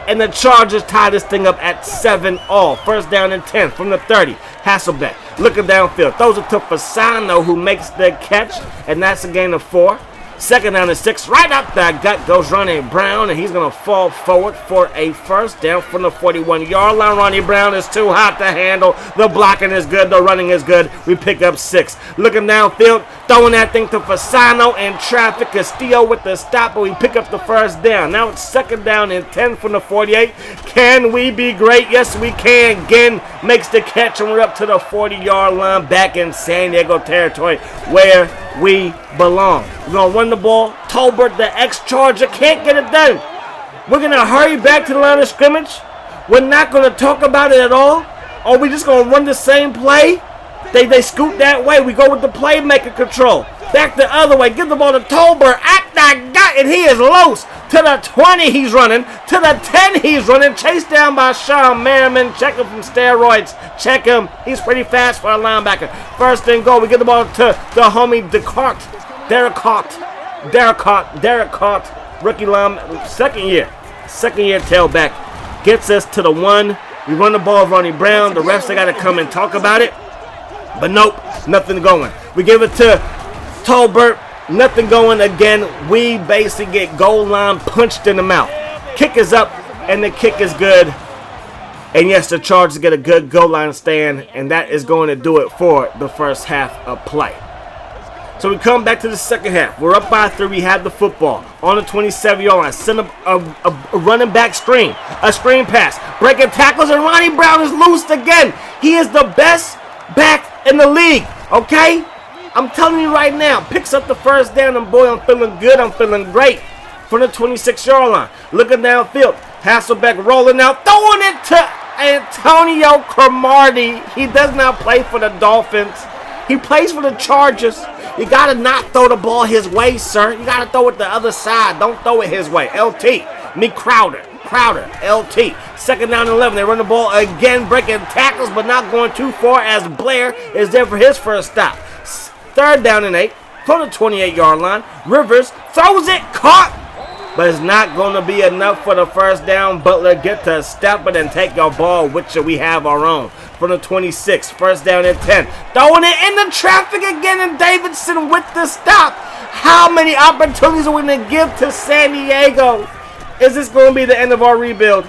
and the Chargers tie this thing up at 7-all. First down and 10 from the 30. Hasselbeck looking downfield. Throws it to Fasano, who makes the catch, and that's a gain of 4. Second down and 6. Right up that gut goes Ronnie Brown, and he's going to fall forward for a first down from the 41-yard line. Ronnie Brown is too hot to handle. The blocking is good. The running is good. We pick up 6. Looking downfield, throwing that thing to Fasano in traffic. Castillo with the stop, but we pick up the first down. Now it's second down and 10 from the 48. Can we be great? Yes, we can. Ginn makes the catch, and we're up to the 40-yard line back in San Diego territory where we belong. We're going to run the ball. Tolbert, the ex-Charger, can't get it done. We're going to hurry back to the line of scrimmage. We're not going to talk about it at all. Or we just going to run the same play. They scoot that way. We go with the playmaker control. Back the other way. Give the ball to Tolbert. At the gut, and he is loose. To the 20 he's running. To the 10 he's running. Chased down by Sean Merriman. Check him from steroids. Check him. He's pretty fast for a linebacker. First and goal. We get the ball to the homie Derek Cott. Rookie line. Second year tailback. Gets us to the 1. We run the ball with Ronnie Brown. The refs, they got to come and talk about it. But nope, nothing going. We give it to Tolbert. Nothing going again. We basically get goal line punched in the mouth. Kick is up, and the kick is good. And yes, the Chargers get a good goal line stand, and that is going to do it for the first half of play. So we come back to the second half. We're up by 3. We have the football on the 27-yard line. Send a running back screen. A screen pass. Breaking tackles, and Ronnie Brown is loose again. He is the best back in the league, okay? I'm telling you right now, picks up the first down, and boy, I'm feeling good. I'm feeling great from the 26-yard line. Looking downfield, Hasselbeck rolling out, throwing it to Antonio Cromartie. He does not play for the Dolphins. He plays for the Chargers. You got to not throw the ball his way, sir. You got to throw it the other side. Don't throw it his way. LT, Crowder, LT. Second down and 11. They run the ball again, breaking tackles, but not going too far as Blair is there for his first stop. Third down and 8 from the 28-yard line. Rivers throws it, caught, but it's not going to be enough for the first down. Butler get to step it and take your ball, which we have our own. From the 26, first down and 10. Throwing it in the traffic again, and Davidson with the stop. How many opportunities are we going to give to San Diego? Is this going to be the end of our rebuild?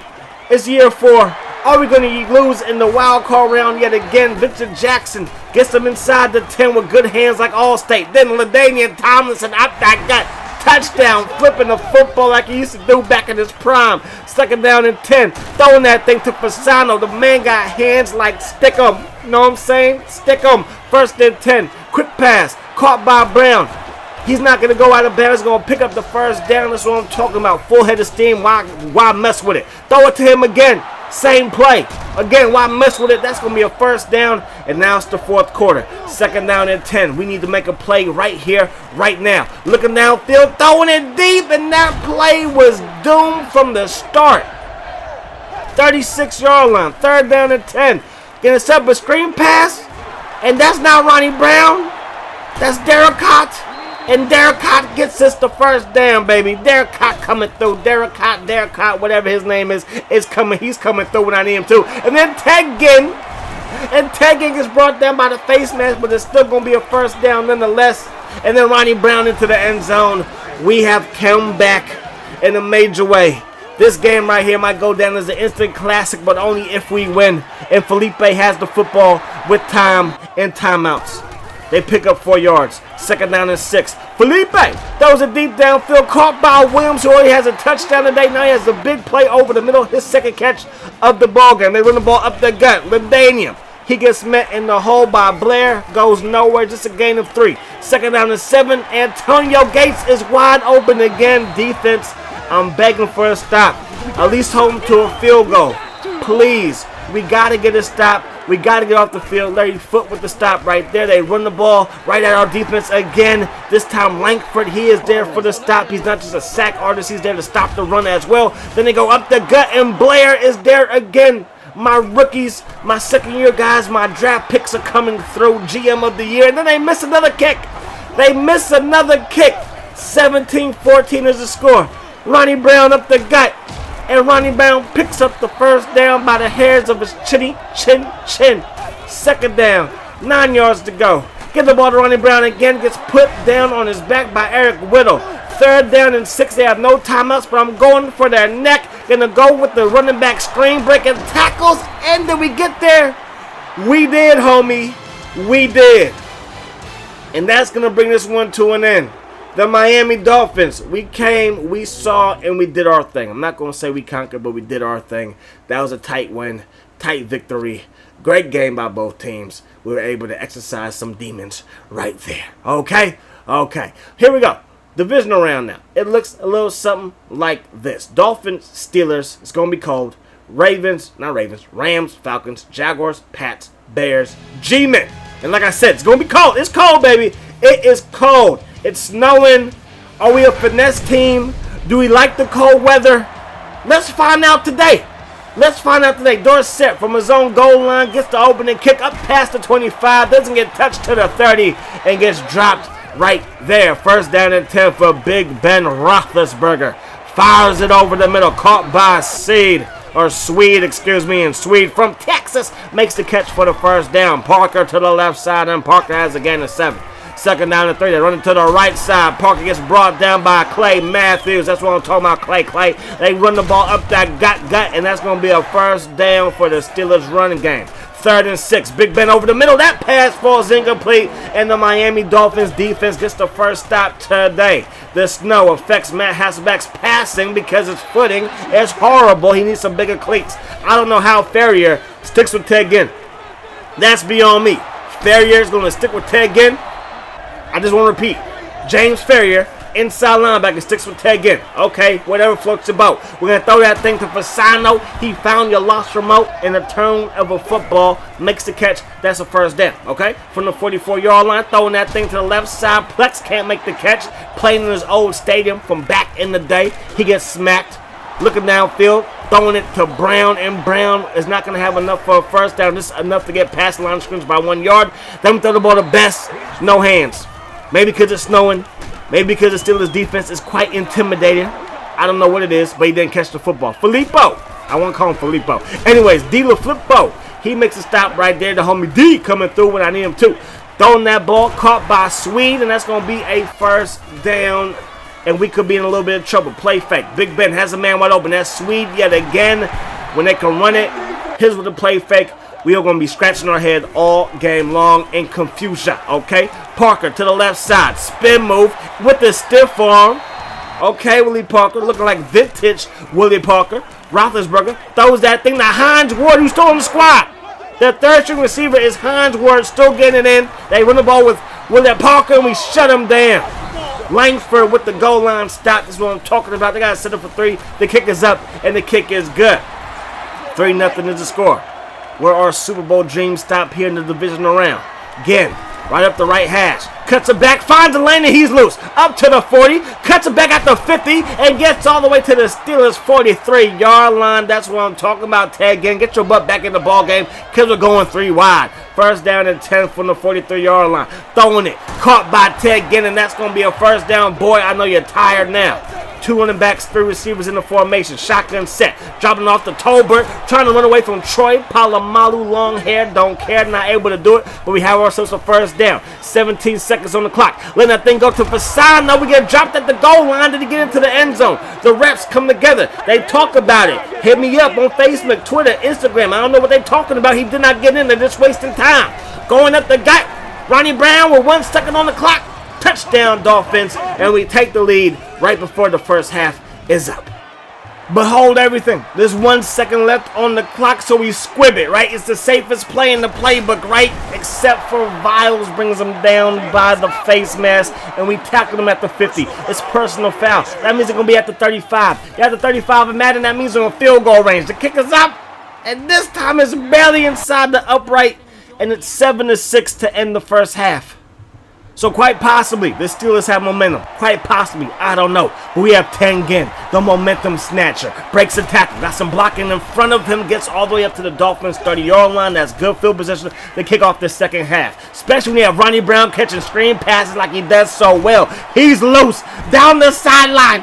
It's year 4. Are we going to lose in the wild card round yet again? Victor Jackson gets them inside the 10 with good hands like Allstate. Then LaDainian Tomlinson up that gut. Touchdown, flipping the football like he used to do back in his prime. Second down and 10. Throwing that thing to Fasano. The man got hands like stick 'em. You know what I'm saying? Stick 'em. First and 10. Quick pass. Caught by Brown. He's not going to go out of bounds. He's going to pick up the first down. That's what I'm talking about. Full head of steam. Why mess with it? Throw it to him again. Same play. Again, why mess with it? That's going to be a first down. And now it's the fourth quarter. Second down and 10. We need to make a play right here, right now. Looking downfield, throwing it deep, and that play was doomed from the start. 36-yard line. Third down and 10. Getting set up a screen pass. And that's not Ronnie Brown. That's Derek Cott. And Derek Cott gets us the first down, baby. Derek Cott coming through. Derek Cott, whatever his name is coming. He's coming through when I need him to. And then Tegan. And Tegan gets brought down by the face mask, but it's still going to be a first down nonetheless. And then Ronnie Brown into the end zone. We have come back in a major way. This game right here might go down as an instant classic, but only if we win. And Felipe has the football with time and timeouts. They pick up 4 yards. Second down and 6. Felipe, that was a deep downfield caught by Williams, who already has a touchdown today. Now he has a big play over the middle. His second catch of the ball game. They run the ball up the gut. LaDainian. He gets met in the hole by Blair. Goes nowhere. Just a gain of 3. Second down and 7. Antonio Gates is wide open again. Defense, I'm begging for a stop. At least hold him to a field goal. Please. We got to get a stop. We got to get off the field. Larry Foote with the stop right there. They run the ball right at our defense again. This time Langford, he is there for the stop. He's not just a sack artist. He's there to stop the run as well. Then they go up the gut, and Blair is there again. My rookies, my second-year guys, my draft picks are coming through. GM of the year. And then they miss another kick. 17-14 is the score. Ronnie Brown up the gut. and Ronnie Brown picks up the first down by the hairs of his chin. Second down, 9 yards to go. Get the ball to Ronnie Brown again, gets put down on his back by Eric Whittle. Third down and 6, they have no timeouts, but I'm going for their neck. Gonna go with the running back screen, breaking tackles, and did we get there? We did, homie. We did. And that's gonna bring this one to an end. The Miami Dolphins, we came, we saw, and we did our thing. I'm not gonna say we conquered, but we did our thing. That was a tight win, tight victory. Great game by both teams. We were able to exercise some demons right there. Okay? Okay. Here we go. Divisional round now. It looks a little something like this. Dolphins, Steelers. It's going to be cold. Rams, Falcons, Jaguars, Pats, Bears, G-Men. And like I said, it's going to be cold. It's cold, baby. It is cold. It's snowing. Are we a finesse team? Do we like the cold weather? Let's find out today. Dorsett from his own goal line gets the opening kick up past the 25. Doesn't get touched to the 30 and gets dropped right there. First down and 10 for Big Ben Roethlisberger. Fires it over the middle. Caught by Swede, and Swede from Texas makes the catch for the first down. Parker to the left side, and Parker has a gain of 7. Second down and 3. They're running to the right side. Parker gets brought down by Clay Matthews. That's what I'm talking about, Clay. They run the ball up that gut, and that's going to be a first down for the Steelers running game. Third and 6. Big Ben over the middle. That pass falls incomplete, and the Miami Dolphins defense gets the first stop today. The snow affects Matt Hasselbeck's passing because his footing is horrible. He needs some bigger cleats. I don't know how Ferrier sticks with Ted Ginn. That's beyond me. Ferrier is going to stick with Ted Ginn. I just want to repeat. James Ferrier, inside linebacker, sticks with Ted Ginn. Okay, whatever floats your boat. We're going to throw that thing to Fasano. He found your lost remote in the turn of a football. Makes the catch. That's a first down. Okay? From the 44-yard line, throwing that thing to the left side. Plex can't make the catch. Playing in his old stadium from back in the day. He gets smacked. Looking downfield. Throwing it to Brown, and Brown is not going to have enough for a first down. Just enough to get past the line of scrimmage by 1 yard. Then we throw the ball to Best. No hands. Maybe because it's snowing. Maybe because the Steelers' defense is quite intimidating. I don't know what it is, but he didn't catch the football. Filippo. I want to call him Filippo. Anyways, D. LaFlippo. He makes a stop right there. The homie D coming through when I need him to. Throwing that ball, caught by Swede, and that's going to be a first down. And we could be in a little bit of trouble. Play fake. Big Ben has a man wide open. That's Swede yet again. When they can run it, here's with the play fake. We are going to be scratching our head all game long in confusion, okay? Parker to the left side. Spin move with the stiff arm. Okay, Willie Parker looking like vintage Willie Parker. Roethlisberger throws that thing to Hines Ward, who's still on the squad. The third string receiver is Hines Ward, still getting it in. They run the ball with Willie Parker, and we shut him down. Langford with the goal line stop. This is what I'm talking about. They got to set up for 3. The kick is up, and the kick is good. 3-0 is the score. Where our Super Bowl dreams stop here in the divisional round. Again, right up the right hash. Cuts it back, finds a lane, and he's loose. Up to the 40, cuts it back at the 50, and gets all the way to the Steelers' 43-yard line. That's what I'm talking about, Ted Ginn. Get your butt back in the ball game because we're going 3 wide. First down and 10 from the 43-yard line. Throwing it, caught by Ted Ginn, and that's going to be a first down. Boy, I know you're tired now. 2 running backs, 3 receivers in the formation. Shotgun set. Dropping off the Tolbert. Trying to run away from Troy Polamalu. Long hair. Don't care. Not able to do it. But we have ourselves a first down. 17 seconds on the clock. Letting that thing go to Fasano. We get dropped at the goal line. Did he get into the end zone? The reps come together. They talk about it. Hit me up on Facebook, Twitter, Instagram. I don't know what they're talking about. He did not get in. They're just wasting time. Going up the gut. Ronnie Brown with 1 second on the clock. Touchdown Dolphins, and we take the lead right before the first half is up. Behold everything. There's 1 second left on the clock, so we squib it, right? It's the safest play in the playbook, right? Except for Viles brings him down by the face mask, and we tackle him at the 50. It's personal foul. That means it's going to be at the 35. You're at the 35 in Madden, that means they're in field goal range. The kick is up, and this time it's barely inside the upright, and it's 7-6 to end the first half. So quite possibly, the Steelers have momentum. Quite possibly, I don't know. But we have Ted Ginn, the momentum snatcher. Breaks a tackle. Got some blocking in front of him. Gets all the way up to the Dolphins' 30-yard line. That's good field position to kick off the second half. Especially when you have Ronnie Brown catching screen passes like he does so well. He's loose down the sideline.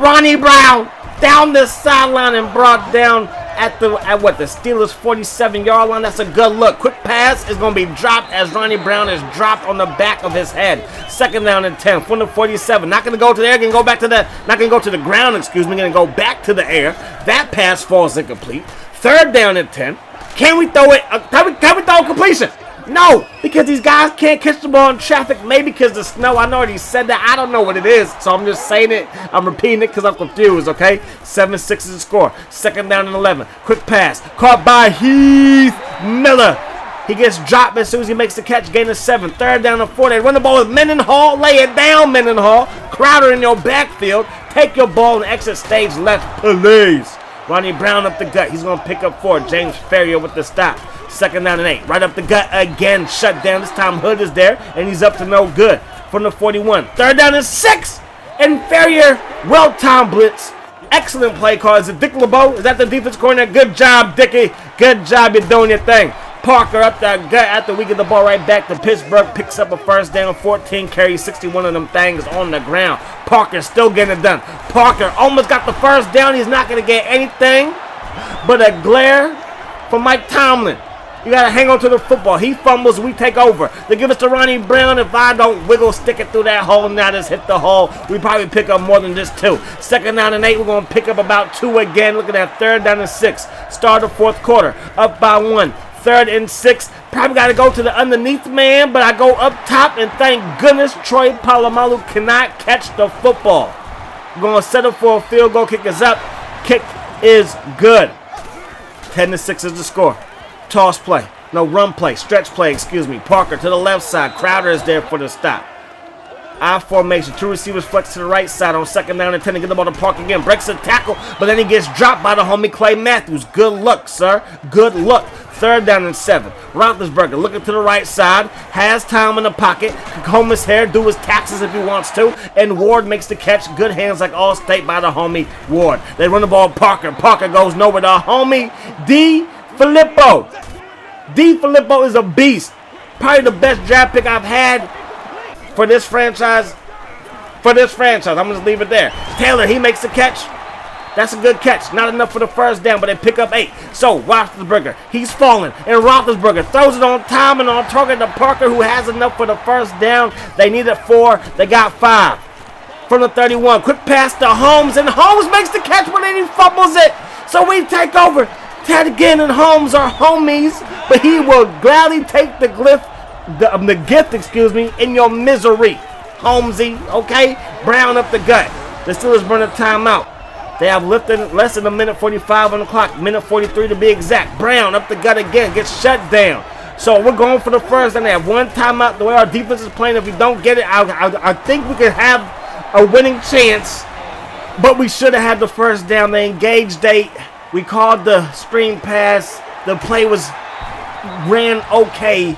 Ronnie Brown down the sideline and brought down at the Steelers 47-yard line. That's a good look. Quick pass is going to be dropped as Ronnie Brown is dropped on the back of his head. Second down and 10 from the 47. Not going to go to the air. Going to go back to the not going to go to the ground. Excuse me. Going to go back to the air. That pass falls incomplete. Third down and 10. Can we throw it? Can we throw a completion? No, because these guys can't catch the ball in traffic. Maybe because the snow. I already said that. I don't know what it is, so I'm just saying it. I'm repeating it because I'm confused, okay? 7-6 is the score. Second down and 11. Quick pass. Caught by Heath Miller. He gets dropped as soon as he makes the catch. Gain of 7. Third down and 4. They run the ball with Mendenhall. Lay it down, Mendenhall. Crowder in your backfield. Take your ball and exit stage left, please. Ronnie Brown up the gut. He's going to pick up 4. James Ferrier with the stop. Second down and 8. Right up the gut again. Shut down. This time Hood is there, and he's up to no good from the 41. Third down and 6. And Ferrier, well-timed blitz. Excellent play call. Is it Dick LeBeau? Is that the defense coordinator? Good job, Dickie. Good job. You're doing your thing. Parker up the gut after we get the ball right back to Pittsburgh. Picks up a first down. 14 carries. 61 of them things on the ground. Parker still getting it done. Parker almost got the first down. He's not going to get anything but a glare from Mike Tomlin. You got to hang on to the football. He fumbles, we take over. They give us to Ronnie Brown. If I don't wiggle, stick it through that hole, now just hit the hole. We probably pick up more than just 2. Second down and 8, we're going to pick up about 2 again. Look at that, third down and 6. Start the fourth quarter, up by 1. Third and 6, probably got to go to the underneath man, but I go up top, and thank goodness Troy Polamalu cannot catch the football. We're going to settle for a field goal. Kick is up. Kick is good. 10-6 is the score. Toss play. No, run play. Stretch play, excuse me. Parker to the left side. Crowder is there for the stop. I formation. 2 receivers flex to the right side on second down and 10 to get the ball to Parker again. Breaks a tackle, but then he gets dropped by the homie Clay Matthews. Good luck, sir. Good luck. Third down and 7. Roethlisberger looking to the right side. Has time in the pocket. Can comb his hair, do his taxes if he wants to. And Ward makes the catch. Good hands like All-State by the homie Ward. They run the ball Parker. Parker goes nowhere. The homie D. Filippo. D. Filippo is a beast. Probably the best draft pick I've had for this franchise. I'm going to just leave it there. Taylor, he makes the catch. That's a good catch. Not enough for the first down, but they pick up 8. So, Roethlisberger, he's falling. And Roethlisberger throws it on time and on target to Parker, who has enough for the first down. They needed 4. They got 5. From the 31, quick pass to Holmes, and Holmes makes the catch, but then he fumbles it. So we take over. Ted Ginn and Holmes are homies, but he will gladly take the gift, in your misery. Holmesy, okay? Brown up the gut. The Steelers burn a timeout. They have less than a minute 45 on the clock. Minute 43 to be exact. Brown up the gut again. Gets shut down. So we're going for the first, and they have 1 timeout. The way our defense is playing, if we don't get it, I think we could have a winning chance. But we should have had the first down. They engaged 8. We called the screen pass. The play ran okay,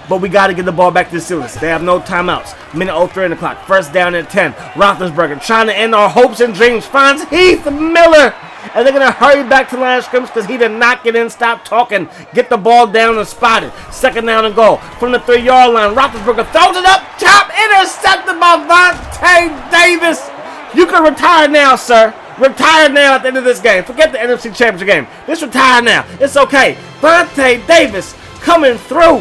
but we got to get the ball back to the Steelers. They have no timeouts. Minute 03 on the clock. First down and 10. Roethlisberger trying to end our hopes and dreams. Finds Heath Miller. And they're going to hurry back to the line of scrimmage because he did not get in. Stop talking. Get the ball down and spot it. Second down and goal. From the 3-yard line, Roethlisberger throws it up top. Intercepted by Vontae Davis. You can retire now, sir. Retire now at the end of this game. Forget the NFC Championship game. Just retire now. It's okay. Vontae Davis coming through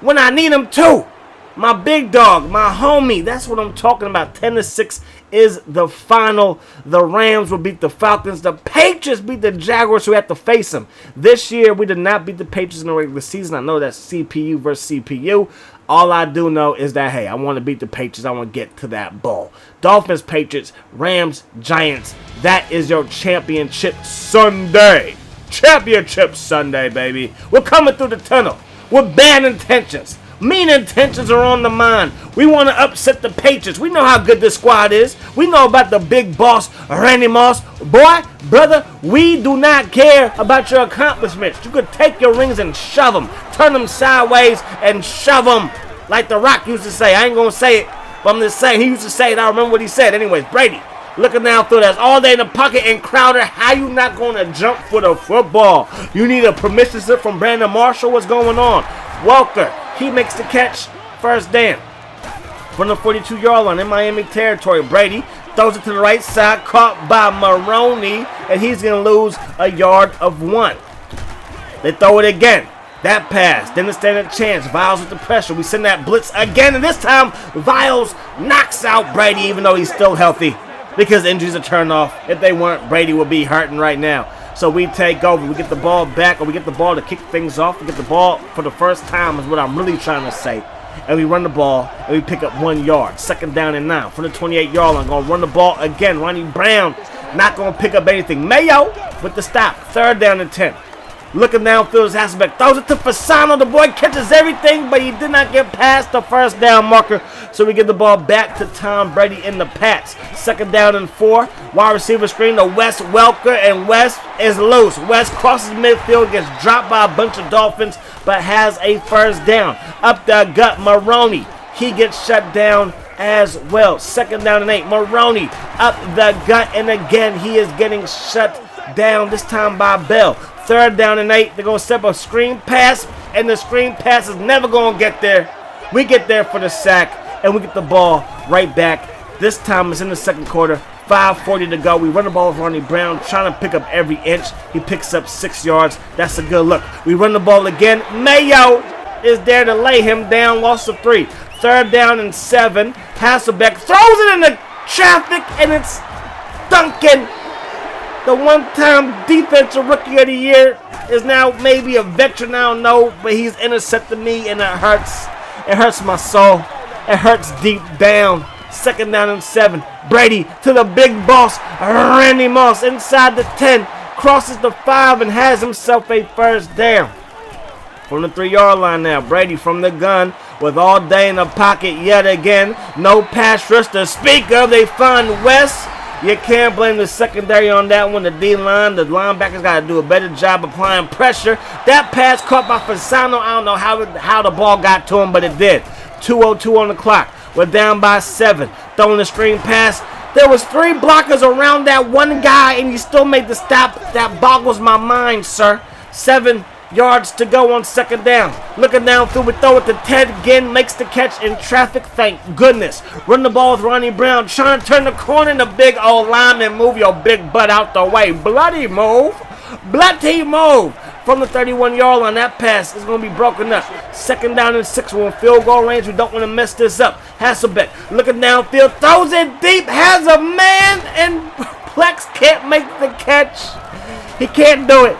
when I need him to. My big dog, my homie. That's what I'm talking about. 10-6 is the final. The Rams will beat the Falcons. The Patriots beat the Jaguars, who had to face them. This year, we did not beat the Patriots in the regular season. I know that's CPU versus CPU. All I do know is that, hey, I want to beat the Patriots. I want to get to that bowl. Dolphins, Patriots, Rams, Giants. That is your championship Sunday. Championship Sunday, baby. We're coming through the tunnel with bad intentions. Mean intentions are on the mind. We want to upset the Patriots. We know how good this squad is. We know about the big boss, Randy Moss. Boy, brother, we do not care about your accomplishments. You could take your rings and shove them. Turn them sideways and shove them. Like The Rock used to say. I ain't going to say it, but I'm just saying. He used to say it. I remember what he said. Anyways, Brady, looking down through that all day in the pocket, and Crowder, how you not going to jump for the football? You need a permission slip from Brandon Marshall. What's going on? Walker, he makes the catch. First down. From the 42-yard line in Miami territory, Brady throws it to the right side, caught by Maroney, and he's going to lose a yard of 1. They throw it again. That pass, then they stand a chance. Viles with the pressure. We send that blitz again, and this time Viles knocks out Brady, even though he's still healthy, because injuries are turned off. If they weren't, Brady would be hurting right now. So we take over. We get the ball back, or we get the ball to kick things off. We get the ball for the first time is what I'm really trying to say. And we run the ball, and we pick up 1 yard. 2nd down and 9 from the 28-yard line. Going to run the ball again. Ronnie Brown not going to pick up anything. Mayo with the stop. 3rd down and 10. Looking downfield, Hasselbeck throws it to Fasano. The boy catches everything, but he did not get past the 1st down marker. So we get the ball back to Tom Brady in the Pats. 2nd down and 4. Wide receiver screen to Wes Welker, and Wes is loose. Wes crosses midfield, gets dropped by a bunch of Dolphins, but has a 1st down. Up the gut, Maroney. He gets shut down as well. 2nd down and 8. Maroney up the gut, and again he is getting shut down, this time by Bell. 3rd down and 8. They're going to step a screen pass, and the screen pass is never going to get there. We get there for the sack, and we get the ball right back. This time it's in the 2nd quarter. 5:40 to go. We run the ball with Ronnie Brown, trying to pick up every inch. He picks up 6 yards. That's a good look. We run the ball again. Mayo is there to lay him down. Loss of 3. 3rd down and 7. Hasselbeck throws it in the traffic, and it's Duncan. The one-time defensive rookie of the year is now maybe a veteran, I don't know, but he's intercepted me, and it hurts. It hurts my soul. It hurts deep down. 2nd down and 7. Brady to the big boss, Randy Moss, inside the 10, crosses the 5, and has himself a 1st down. From the 3-yard line now, Brady from the gun with all day in the pocket yet again. No pass rush to speak of. They find West. You can't blame the secondary on that one. The D-line, the linebackers got to do a better job applying pressure. That pass caught by Fasano. I don't know how the ball got to him, but it did. 2:02 on the clock. We're down by 7. Throwing the screen pass. There was 3 blockers around that one guy, and you still made the stop. That boggles my mind, sir. 7 yards to go on 2nd down. Looking downfield, we throw it to Ted again. Makes the catch in traffic, thank goodness. Run the ball with Ronnie Brown. Trying to turn the corner, and the big old lineman, move your big butt out the way. Bloody move. Bloody move. From the 31-yard line, that pass is going to be broken up. 2nd down and 6. We're in field goal range. We don't want to mess this up. Hasselbeck looking downfield, throws it deep, has a man, and Plex can't make the catch. He can't do it.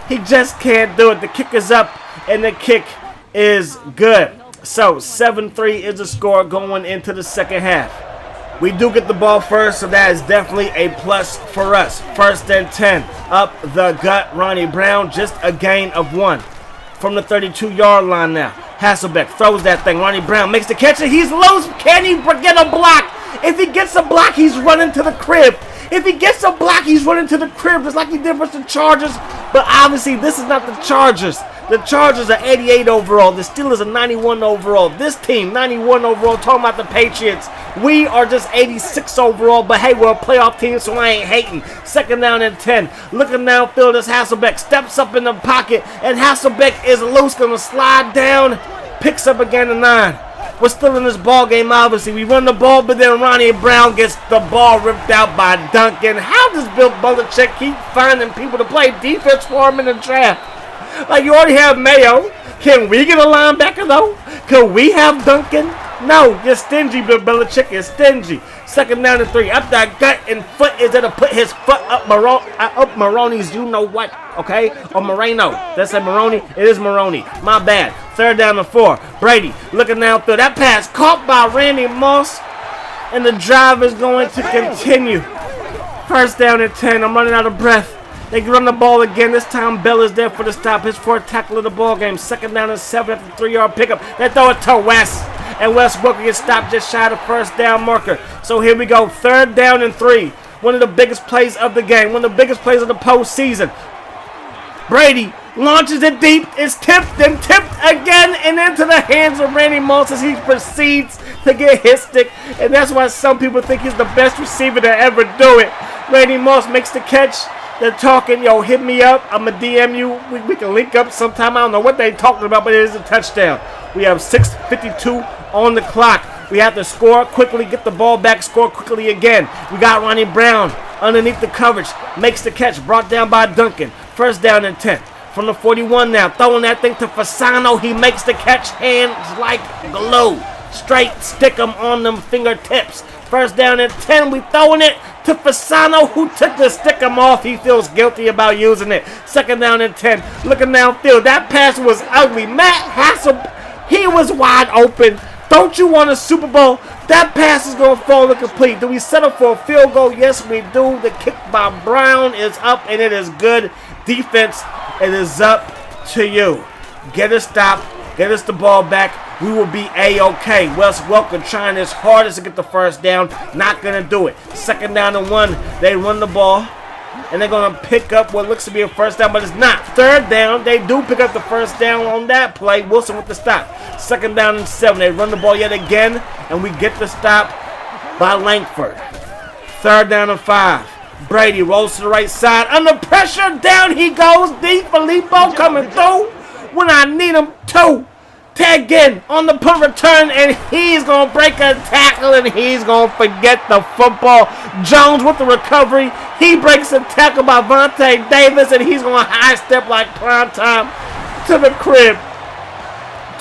He just can't do it. The kick is up, and the kick is good. So 7-3 is the score going into the 2nd half. We do get the ball first, so that is definitely a plus for us. 1st and 10. Up the gut, Ronnie Brown, just a gain of 1. From the 32-yard line now. Hasselbeck throws that thing. Ronnie Brown makes the catch, and he's loose. Can he get a block? If he gets a block, he's running to the crib. If he gets a block, he's running to the crib, just like he did versus the Chargers. But obviously, this is not the Chargers. The Chargers are 88 overall. The Steelers are 91 overall. This team, 91 overall. Talking about the Patriots. We are just 86 overall. But hey, we're a playoff team, so I ain't hating. 2nd down and 10. Looking downfield as Hasselbeck steps up in the pocket. And Hasselbeck is loose. Going to slide down. Picks up again to 9. We're still in this ball game, obviously. We run the ball, but then Ronnie Brown gets the ball ripped out by Duncan. How does Bill Belichick keep finding people to play defense for him in the draft? Like, you already have Mayo. Can we get a linebacker, though? Can we have Duncan? No, you're stingy, Bill Belichick is stingy. 2nd down and 3. Up that gut and foot is there to put his foot up Maroney's you-know-what, okay? Or Moreno. That's a Maroney. It is Maroney. My bad. 3rd down and 4. Brady looking downfield. That pass caught by Randy Moss, and the drive is going to continue. 1st down and 10. I'm running out of breath. They run the ball again. This time Bell is there for the stop. His 4th tackle of the ball game. 2nd down and 7 after 3-yard pickup. They throw it to West. And Wes Welker gets stopped just shy of the 1st down marker. So here we go. 3rd down and 3. One of the biggest plays of the game. One of the biggest plays of the postseason. Brady launches it deep. It's tipped and tipped again and into the hands of Randy Moss as he proceeds to get his stick. And that's why some people think he's the best receiver to ever do it. Randy Moss makes the catch. They're talking, yo, hit me up. I'm going to DM you. We can link up sometime. I don't know what they're talking about, but it is a touchdown. We have 6:52 on the clock. We have to score quickly, get the ball back, score quickly again. We got Ronnie Brown underneath the coverage, makes the catch, brought down by Duncan. First down and 10. From the 41 now, throwing that thing to Fasano. He makes the catch, hands like glue. Straight stick him on them fingertips. First down and 10, we throwing it to Fasano, who took the stick him off. He feels guilty about using it. Second down and 10, looking downfield. That pass was ugly. Matt Hassel, he was wide open. Don't you want a Super Bowl? That pass is going to fall incomplete. Do we settle for a field goal? Yes, we do. The kick by Brown is up, and it is good. Defense, it is up to you. Get a stop. Get us the ball back. We will be A-OK. Wes Welker trying his hardest to get the first down. Not going to do it. Second down and 1. They run the ball. And they're going to pick up what looks to be a first down, but it's not. Third down, they do pick up the first down on that play. Wilson with the stop. Second down and 7. They run the ball yet again, and we get the stop by Langford. Third down and 5. Brady rolls to the right side. Under pressure, down he goes. DeFilippo coming through when I need him to. Tag in on the punt return, and he's going to break a tackle, and he's going to forget the football. Jones with the recovery. He breaks a tackle by Vontae Davis, and he's going to high step like prime time to the crib.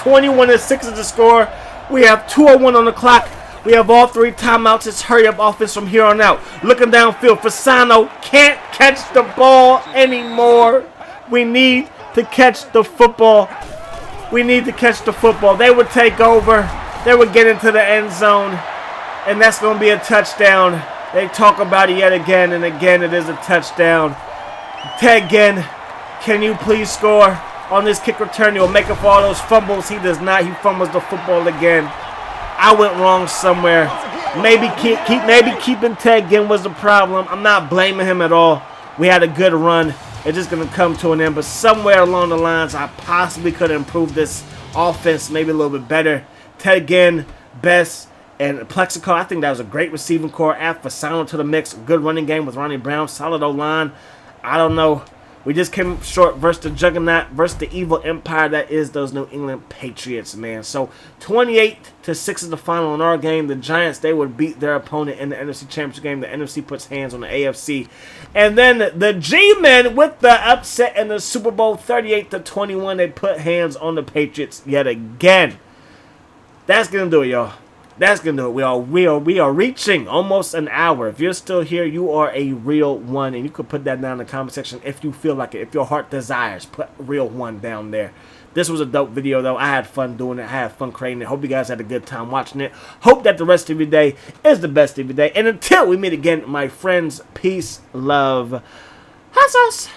21-6 is the score. We have 2:01 on the clock. We have all 3 timeouts. It's hurry up offense from here on out. Looking downfield, Fasano can't catch the ball anymore. We need to catch the football. We need to catch the football. They would take over. They would get into the end zone. And that's going to be a touchdown. They talk about it yet again and again. It is a touchdown. Tag in. Can you please score on this kick return? He'll make up for all those fumbles. He does not. He fumbles the football again. I went wrong somewhere. Maybe keeping Tag in was the problem. I'm not blaming him at all. We had a good run. It's just going to come to an end. But somewhere along the lines, I possibly could improve this offense maybe a little bit better. Ted again, Best, and Plexico. I think that was a great receiving core. Add Fasano to the mix. Good running game with Ronnie Brown. Solid O-line. I don't know. We just came short versus the juggernaut, versus the evil empire that is those New England Patriots, man. So 28-6 is the final in our game. The Giants, they would beat their opponent in the NFC Championship game. The NFC puts hands on the AFC. And then the G-Men with the upset in the Super Bowl, 38-21. They put hands on the Patriots yet again. That's going to do it, y'all. That's going to do it. We are reaching almost an hour. If you're still here, you are a real one. And you could put that down in the comment section if you feel like it. If your heart desires, put real one down there. This was a dope video, though. I had fun doing it. I had fun creating it. Hope you guys had a good time watching it. Hope that the rest of your day is the best of your day. And until we meet again, my friends, peace, love, hot sauce.